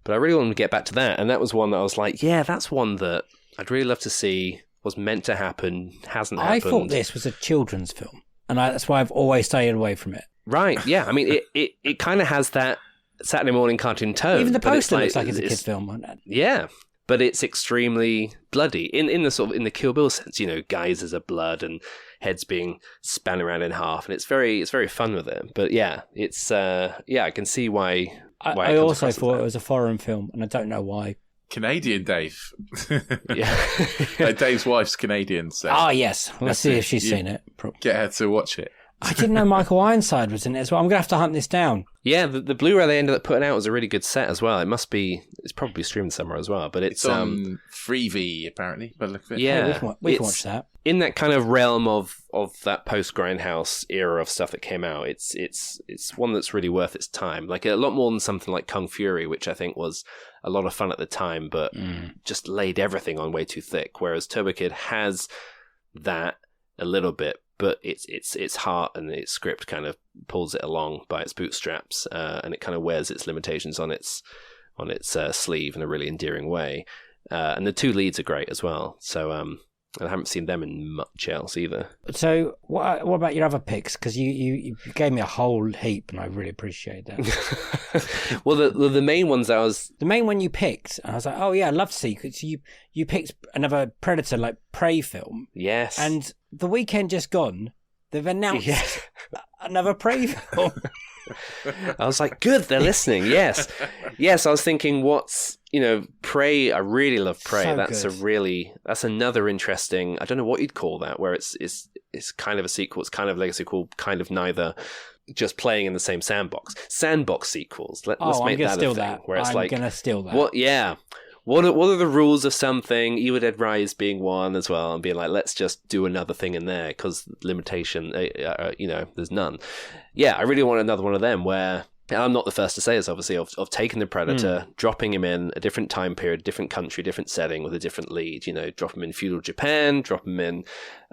But I really want to get back to that. And that was one that I was like, yeah, that's one that I'd really love to see, was meant to happen, hasn't happened. I thought this was a children's film, and that's why I've always stayed away from it. Right, yeah. I mean, it kind of has that Saturday morning cartoon tone. Even the but poster looks like it's a kid's film, doesn't it? Yeah, but it's extremely bloody in the sort of in the Kill Bill sense. Geysers of blood and heads being span around in half, and it's very fun with it. But yeah, it's I can see why. I also thought it was a foreign film, and I don't know why. Canadian, Dave. Yeah. Dave's wife's Canadian. So yes. Let's see if she's seen it. Get her to watch it. I didn't know Michael Ironside was in it as well. I'm going to have to hunt this down. Yeah, the Blu-ray they ended up putting out was a really good set as well. It's probably streamed somewhere as well, but it's on Freevee apparently. By the look of it. Yeah, we can watch that. In that kind of realm of that post Grindhouse era of stuff that came out, it's one that's really worth its time. Like a lot more than something like Kung Fury, which I think was a lot of fun at the time, but just laid everything on way too thick. Whereas Turbo Kid has that a little bit, but its heart and its script kind of pulls it along by its bootstraps, and it kind of wears its limitations on its sleeve in a really endearing way. And the two leads are great as well. So I haven't seen them in much else either. So what about your other picks? Because you gave me a whole heap, and I really appreciate that. Well, the main ones the main one you picked, and I was like, oh yeah, I'd love to see. Because you picked another Predator like Prey film. Yes. And the weekend just gone, they've announced another Prey film. I was like, good, they're listening. Yes. I was thinking, Prey. I really love Prey. So that's another interesting. I don't know what you'd call that, where it's kind of a sequel. It's kind of like a sequel, kind of neither. Just playing in the same sandbox. Sandbox sequels. Let's make that a thing. Where it's I'm gonna steal that. What? Yeah. What are the rules of something? Evil Dead Rise being one as well, and being like, let's just do another thing in there because limitation, there's none. Yeah, I really want another one of them where, and I'm not the first to say this, obviously, of taking the Predator, dropping him in a different time period, different country, different setting with a different lead. Drop him in feudal Japan, drop him in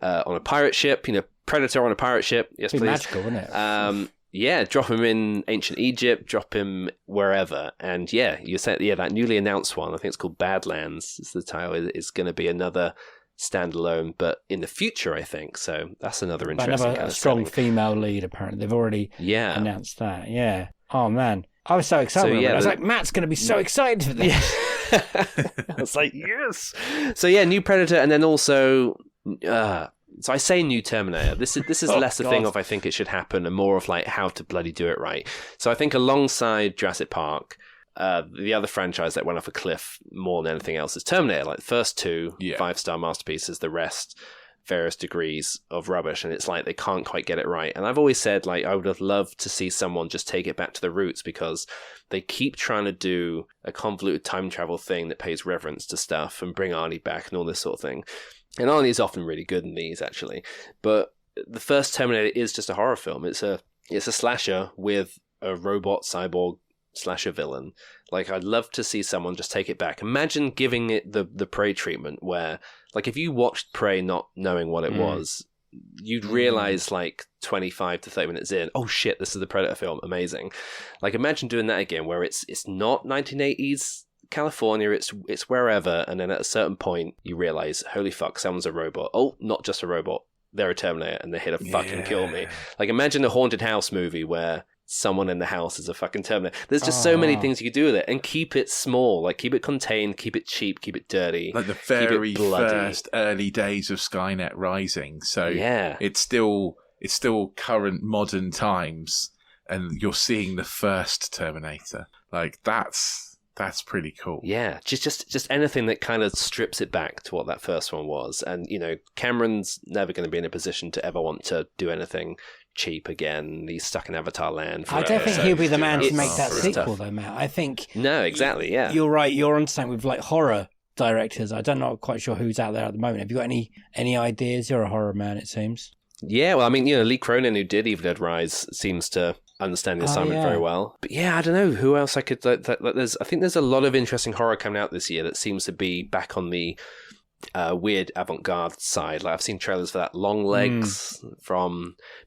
on a pirate ship. Predator on a pirate ship. Yes, please. Magical, wouldn't it? Yeah, drop him in ancient Egypt, drop him wherever. And you said, that newly announced one, I think it's called Badlands, is the title, is going to be another standalone, but in the future, I think. So that's another interesting kind of strong female lead, apparently. They've already announced that. Yeah. Oh, man. I was so excited. I was like, Matt's going to be so excited for this. I was like, yes. So, new Predator, and then also... So I say new Terminator. This is less a thing of I think it should happen and more of like how to bloody do it right. So I think alongside Jurassic Park, the other franchise that went off a cliff more than anything else is Terminator. Like the first two 5-star masterpieces, the rest various degrees of rubbish, and it's like they can't quite get it right. And I've always said like I would have loved to see someone just take it back to the roots, because they keep trying to do a convoluted time travel thing that pays reverence to stuff and bring Arnie back and all this sort of thing. And Arnie is often really good in these, actually. But the first Terminator is just a horror film. It's a slasher with a robot cyborg slasher villain. Like, I'd love to see someone just take it back. Imagine giving it the Prey treatment where, like, if you watched Prey not knowing what it was, you'd realize, like, 25 to 30 minutes in, oh shit, this is the Predator film. Amazing. Like, imagine doing that again, where it's not 1980s California, it's wherever, and then at a certain point you realize, holy fuck, someone's a robot. Oh, not just a robot, they're a Terminator and they're here to fucking kill me. Like, imagine a haunted house movie where someone in the house is a fucking Terminator. There's just so many things you could do with it, and keep it small, like keep it contained, keep it cheap, keep it dirty, like the very first early days of Skynet Rising. So it's still current modern times, and you're seeing the first Terminator. Like, that's pretty cool. Yeah, just anything that kind of strips it back to what that first one was. And, Cameron's never going to be in a position to ever want to do anything cheap again. He's stuck in Avatar land forever. I don't think he'll be the man to make that sequel, though, Matt. I think... No, exactly, yeah. You're right, you're on something with, like, horror directors. I'm not quite sure who's out there at the moment. Have you got any ideas? You're a horror man, it seems. Yeah, well, I mean, Lee Cronin, who did Evil Dead Rise, seems to understand the assignment very well. But yeah, I don't know who else I could. I think there's a lot of interesting horror coming out this year that seems to be back on the weird avant-garde side. Like, I've seen trailers for that Long Legs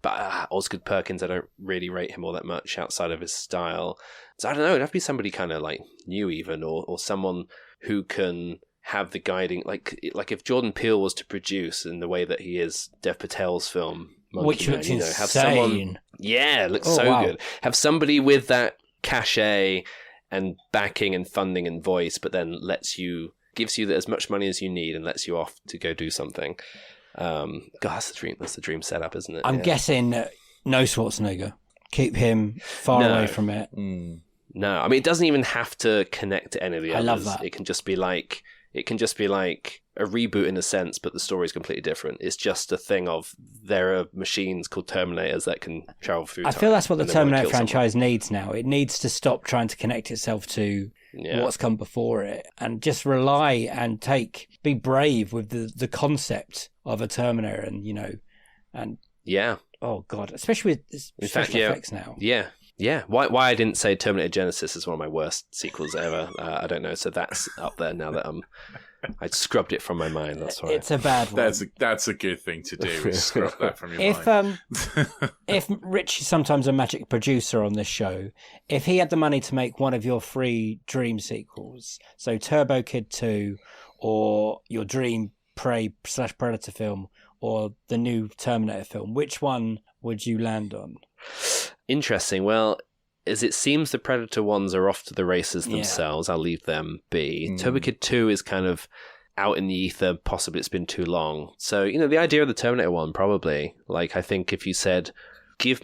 but Osgood Perkins, I don't really rate him all that much outside of his style. So I don't know. It'd have to be somebody kind of like new, even, or someone who can have the guiding, like if Jordan Peele was to produce in the way that he is Dev Patel's film, Monkey which Man, looks insane. Have someone, it looks good. Have somebody with that cachet and backing and funding and voice, but then gives you as much money as you need and lets you off to go do something. God, that's the dream setup, isn't it? I'm guessing no Schwarzenegger. Keep him far away from it. No, I mean, it doesn't even have to connect to any of the others. I love that. It can just be like a reboot in a sense, but the story is completely different. It's just a thing of there are machines called Terminators that can travel through time. I feel that's what the Terminator franchise needs now. It needs to stop trying to connect itself to what's come before it and just rely and be brave with the concept of a Terminator and oh God, especially with special effects now. Yeah. Why I didn't say Terminator Genesis is one of my worst sequels ever, I don't know. So that's up there now that I scrubbed it from my mind. That's why. It's a bad one. That's a good thing to do, is scrub that from your mind. If Rich is sometimes a magic producer on this show, if he had the money to make one of your 3 dream sequels, so Turbo Kid 2 or your dream Prey/Predator film or the new Terminator film, which one would you land on? Interesting. Well, as it seems the Predator ones are off to the races themselves, I'll leave them be. Turbo Kid 2 is kind of out in the ether, possibly it's been too long. So, the idea of the Terminator one, probably. Like, I think if you said, give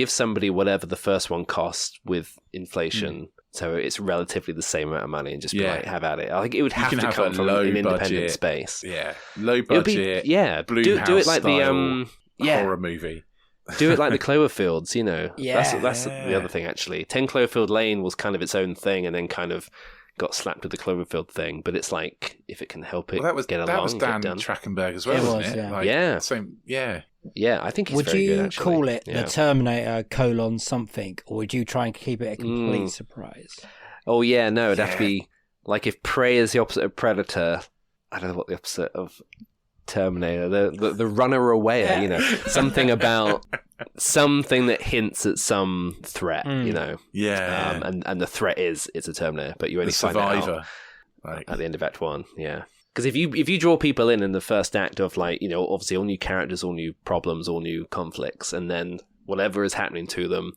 somebody whatever the first one cost with inflation, so it's relatively the same amount of money, and just be like, have at it. I think it would have to come from an independent space. Yeah, low budget. Do it like the horror movie. Do it like the Cloverfields, That's the other thing, actually. 10 Cloverfield Lane was kind of its own thing and then kind of got slapped with the Cloverfield thing. But it's like, if it can help it get along, that was Dan Trachtenberg as well, wasn't it? Yeah, I think he's would very good, you call it the Terminator : something, or would you try and keep it a complete surprise? Oh, yeah, no, it'd have to be, like, if Prey is the opposite of Predator, I don't know what the opposite of Terminator, the runner away, something about something that hints at some threat, and the threat is it's a Terminator, but you only find out at the end of Act 1, because if you draw people in the first act of obviously all new characters, all new problems, all new conflicts, and then whatever is happening to them,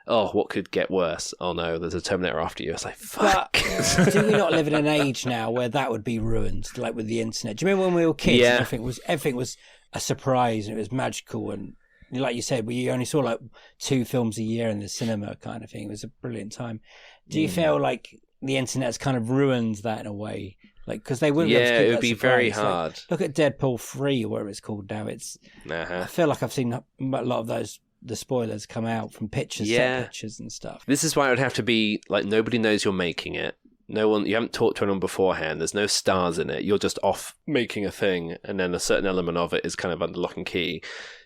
what could get worse? Oh no, there's a Terminator after you. It's like, fuck. But do we not live in an age now where that would be ruined, like with the internet? Do you remember when we were kids and everything was a surprise and it was magical, and like you said, we only saw like 2 films a year in the cinema kind of thing. It was a brilliant time. Do you feel like the internet's kind of ruined that in a way? Like, because they wouldn't. Yeah, it would be very hard. Like, look at Deadpool 3 or whatever it's called now. It's. I feel like I've seen a lot of the spoilers come out from pictures, set pictures and stuff. This is why it would have to be like nobody knows you're making it. No one, you haven't talked to anyone beforehand. There's no stars in it. You're just off making a thing, and then a certain element of it is kind of under lock and key.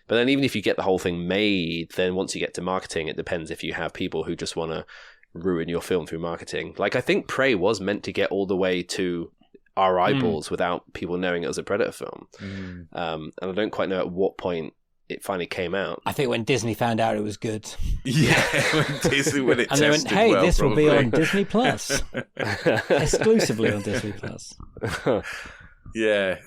But then even if you get the whole thing made, then once you get to marketing, it depends if you have people who just want to ruin your film through marketing. Like, I think Prey was meant to get all the way to our eyeballs without people knowing it was a Predator film. And I don't quite know at what point it finally came out. I think when Disney found out it was good. Yeah, when it and they went, hey, this will be on Disney Plus. Exclusively on Disney Plus. Yeah.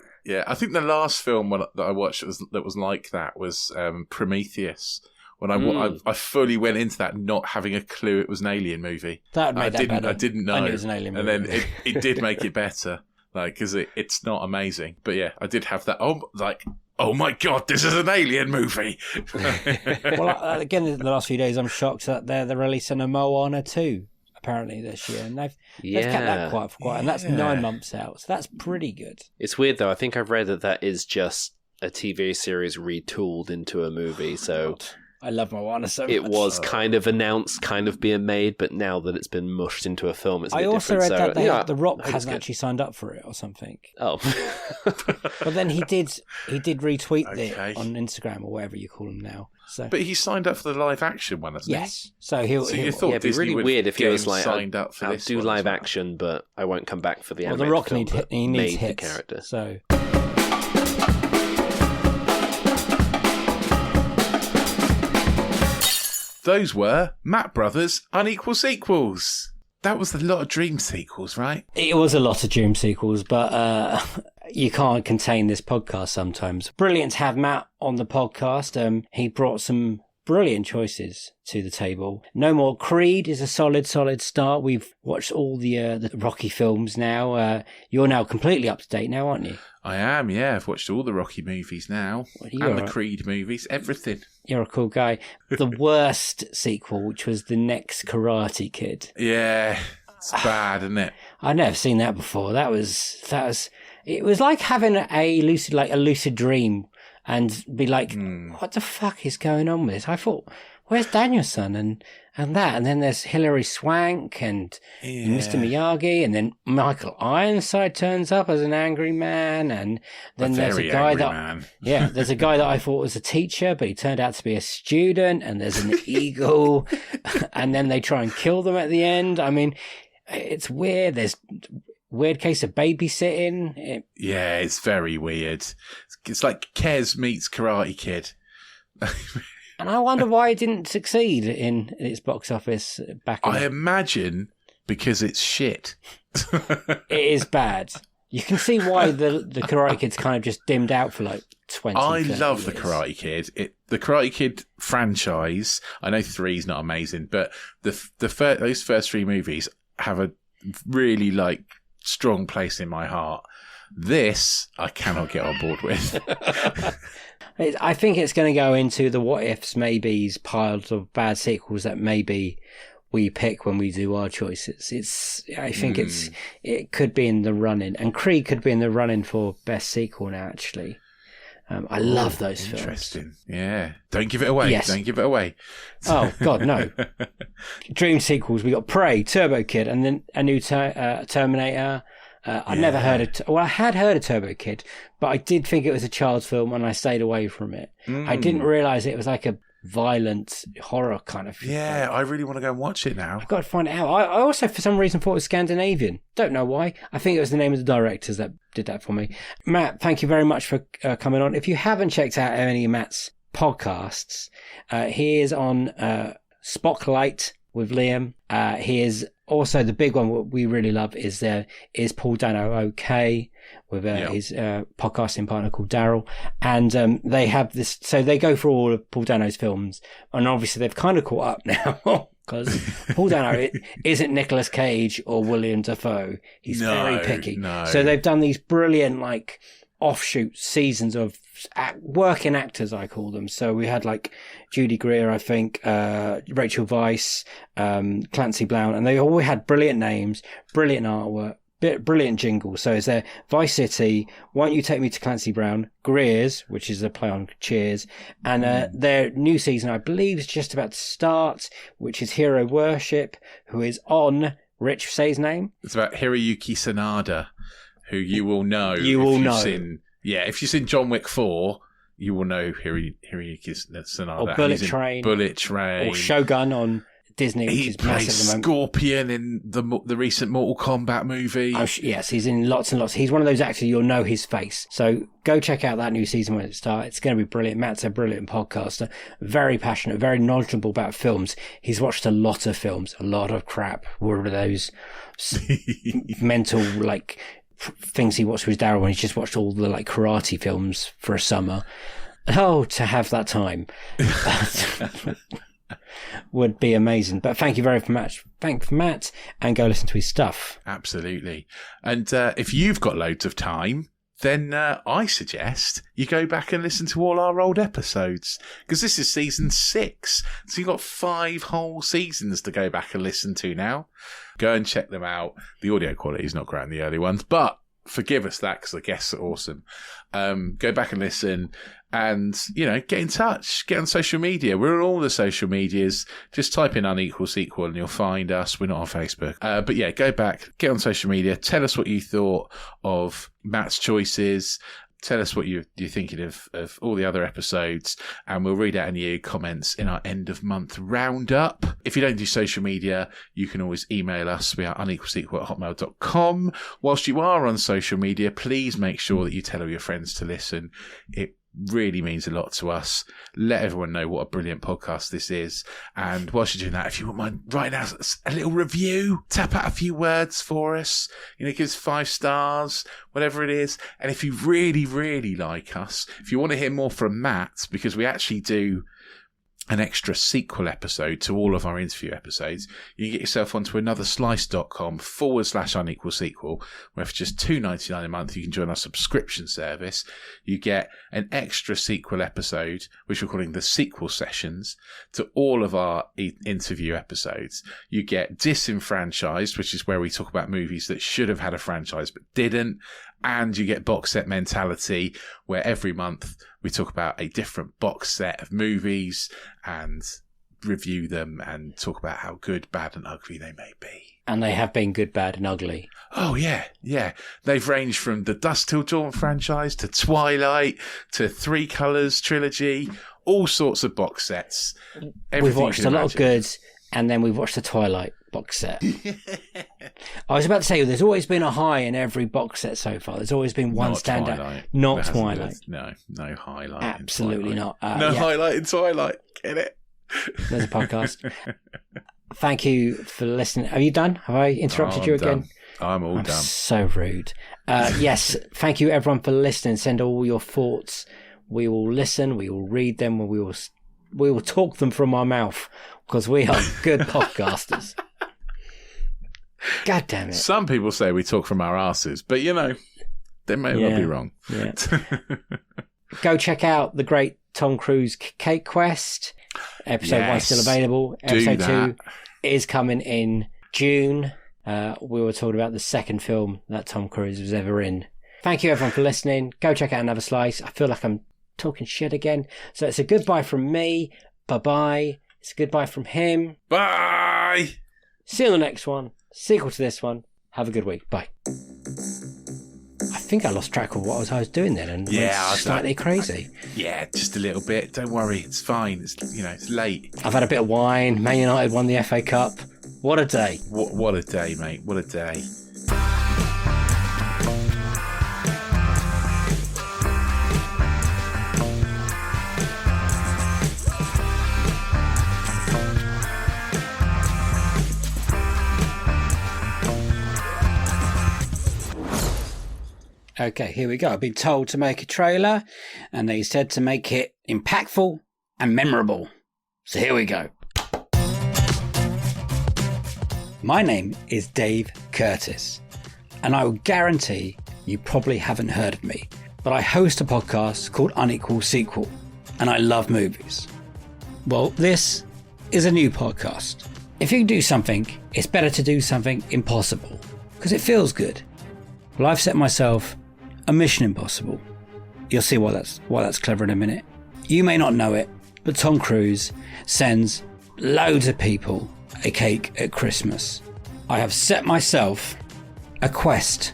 I think the last film that I watched that was like that was Prometheus. When I fully went into that not having a clue it was an alien movie. That made that better. I didn't know. I knew it was an alien movie. And then it did make it better. Like, because it's not amazing. But yeah, I did have that. Oh my God, this is an alien movie. Well, again, in the last few days, I'm shocked that they're releasing a Moana 2, apparently, this year. And they've kept that quite, and that's 9 months out. So that's pretty good. It's weird, though. I think I've read that is just a TV series retooled into a movie. So I love Moana so much. It was kind of announced, kind of being made, but now that it's been mushed into a film, it's a bit I also different. read that The Rock hasn't actually signed up for it or something. Oh. But then he did retweet it on Instagram or whatever you call them now. So. But he signed up for the live action one, hasn't he? Yes. So you thought it'd be really weird if he was like, I'll do live well. action, but I won't come back for the animated The Rock film, needs hits, the character. So. Those were Matt Brothers' Unequal Sequels. That was a lot of dream sequels, right? It was a lot of dream sequels, but you can't contain this podcast sometimes. Brilliant to have Matt on the podcast. He brought some brilliant choices to the table. No More Creed is a solid start. We've watched all the Rocky films now. You're now completely up to date now, aren't you? I am, yeah. I've watched all the Rocky movies now. And the Creed movies, everything. You're a cool guy. The worst sequel, which was the next Karate Kid. Yeah, it's bad, isn't it? I've never seen that before. That was. It was like having a lucid dream, and be like, what the fuck is going on with this? I thought, where's Danielson and that? And then there's Hilary Swank and Mr. Miyagi, and then Michael Ironside turns up as an angry man, and then there's a guy there's a guy that I thought was a teacher, but he turned out to be a student, and there's an eagle, and then they try and kill them at the end. I mean, it's weird. There's weird case of babysitting. Yeah, it's very weird. It's like Kes meets Karate Kid. And I wonder why it didn't succeed in its box office back in... I imagine because it's shit. It is bad. You can see why the Karate Kid's kind of just dimmed out for like 20 I love years. the Karate Kid. The Karate Kid franchise, I know 3's not amazing, but those first 3 movies have a really like strong place in my heart. This I cannot get on board with. I think it's going to go into the what ifs, maybes, piles of bad sequels that maybe we pick when we do our choices. I think it could be in the running, and Creed could be in the running for best sequel now. Actually, I love those films. Interesting. Yeah, don't give it away. Yes. Don't give it away. Oh God, no. Dream sequels. We got Prey, Turbo Kid, and then a new Terminator. I'd never heard of... I had heard of Turbo Kid, but I did think it was a child's film and I stayed away from it. I didn't realise it was like a violent horror kind of film. Yeah, I really want to go and watch it now. I've got to find it out. I also, for some reason, thought it was Scandinavian. Don't know why. I think it was the name of the directors that did that for me. Matt, thank you very much for coming on. If you haven't checked out any of Matt's podcasts, he is on Spocklight with Liam. He is also the big one. What we really love is Paul Dano Ok with his podcasting partner called Daryl, and they have this. So they go through all of Paul Dano's films, and obviously they've kind of caught up now because Paul Dano isn't Nicolas Cage or William Dafoe. He's very picky. No. So they've done these brilliant like offshoot seasons of working actors, I call them. So we had like Judy Greer, I think, Rachel Weisz, Clancy Blount, and they all had brilliant names, brilliant artwork, brilliant jingles. So is there Vice City, Won't You Take Me to Clancy Brown, Greer's, which is a play on Cheers, and their new season, I believe, is just about to start, which is Hero Worship, who is on, Rich, say his name. It's about Hiroyuki Sanada, who you will know. If you've seen John Wick 4, you will know Hiroyuki Sanada. Or Bullet Train. Or Shogun on Disney, which is massive at the moment. Scorpion in the recent Mortal Kombat movie. Yes, he's in lots and lots. He's one of those actors you'll know his face. So go check out that new season when it starts. It's going to be brilliant. Matt's a brilliant podcaster, very passionate, very knowledgeable about films. He's watched a lot of films, a lot of crap. What are those mental like things he watched with Daryl when he's just watched all the like karate films for a summer? Oh, to have that time would be amazing. But thank you very much. Thank Matt, and go listen to his stuff. Absolutely. And if you've got loads of time, then I suggest you go back and listen to all our old episodes, because this is season 6. So you've got 5 whole seasons to go back and listen to now. Go and check them out. The audio quality is not great in the early ones, but forgive us that because the guests are awesome. Go back and listen, and get in touch. Get on social media. We're on all the social medias. Just type in Unequal Sequel and you'll find us. We're not on Facebook. But yeah, go back, get on social media. Tell us what you thought of Matt's choices. Tell us what you're thinking of all the other episodes, and we'll read out any of your comments in our end of month roundup. If you don't do social media, you can always email us. We are unequalsequel@hotmail.com. Whilst you are on social media, please make sure that you tell all your friends to listen. It really means a lot to us. Let everyone know what a brilliant podcast this is. And whilst you're doing that, if you wouldn't mind writing out a little review, tap out a few words for us, give us 5 stars, whatever it is. And if you really, really like us, if you want to hear more from Matt, because we actually do an extra sequel episode to all of our interview episodes, you can get yourself onto anotherslice.com/unequal sequel, where for just $2.99 a month, you can join our subscription service. You get an extra sequel episode, which we're calling the sequel sessions, to all of our interview episodes. You get Disenfranchised, which is where we talk about movies that should have had a franchise but didn't. And you get Box Set Mentality, where every month we talk about a different box set of movies and review them and talk about how good, bad and ugly they may be. And they have been good, bad and ugly. Oh, yeah. They've ranged from the Dusk Till Dawn franchise to Twilight to Three Colours trilogy, all sorts of box sets. We've watched a lot of goods, and then we've watched the Twilight box set. I was about to say, there's always been a high in every box set so far. There's always been one standout. Twilight. Not Twilight. No highlight. Absolutely not. Highlight in Twilight. Get it? There's a podcast. Thank you for listening. Are you done? Have I interrupted you again? I'm all done. So rude. Yes, thank you everyone for listening. Send all your thoughts. We will listen. We will read them. We will talk them from our mouth, because we are good podcasters. God damn it. Some people say we talk from our asses, but they may well be wrong. Yeah. Go check out the great Tom Cruise Cake Quest. Episode 1 still available. Episode 2 is coming in June. We were talking about the second film that Tom Cruise was ever in. Thank you everyone for listening. Go check out Another Slice. I feel like I'm talking shit again. So it's a goodbye from me. Bye-bye. It's a goodbye from him. Bye. See you on the next one. Sequel to this one. Have a good week. Bye. I think I lost track of what I was doing then, and went slightly crazy. Yeah, just a little bit. Don't worry, it's fine. It's late. I've had a bit of wine. Man United won the FA Cup. What a day! What a day, mate! What a day! Okay, here we go. I've been told to make a trailer, and they said to make it impactful and memorable. So here we go. My name is Dave Curtis, and I will guarantee you probably haven't heard of me, but I host a podcast called Unequal Sequel, and I love movies. Well, this is a new podcast. If you can do something, it's better to do something impossible, because it feels good. Well, I've set myself a mission impossible. You'll see why that's clever in a minute. You may not know it, but Tom Cruise sends loads of people a cake at Christmas. I have set myself a quest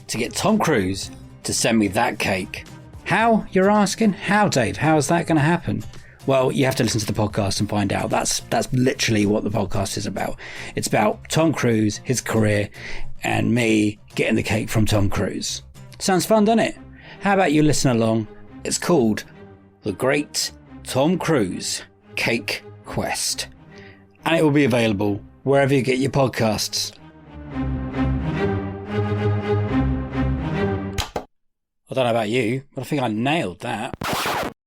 to get Tom Cruise to send me that cake. How, you're asking? How, Dave? How is that going to happen? Well, you have to listen to the podcast and find out. That's literally what the podcast is about. It's about Tom Cruise, his career, and me getting the cake from Tom Cruise. Sounds fun, doesn't it? How about you listen along? It's called The Great Tom Cruise Cake Quest. And it will be available wherever you get your podcasts. I don't know about you, but I think I nailed that.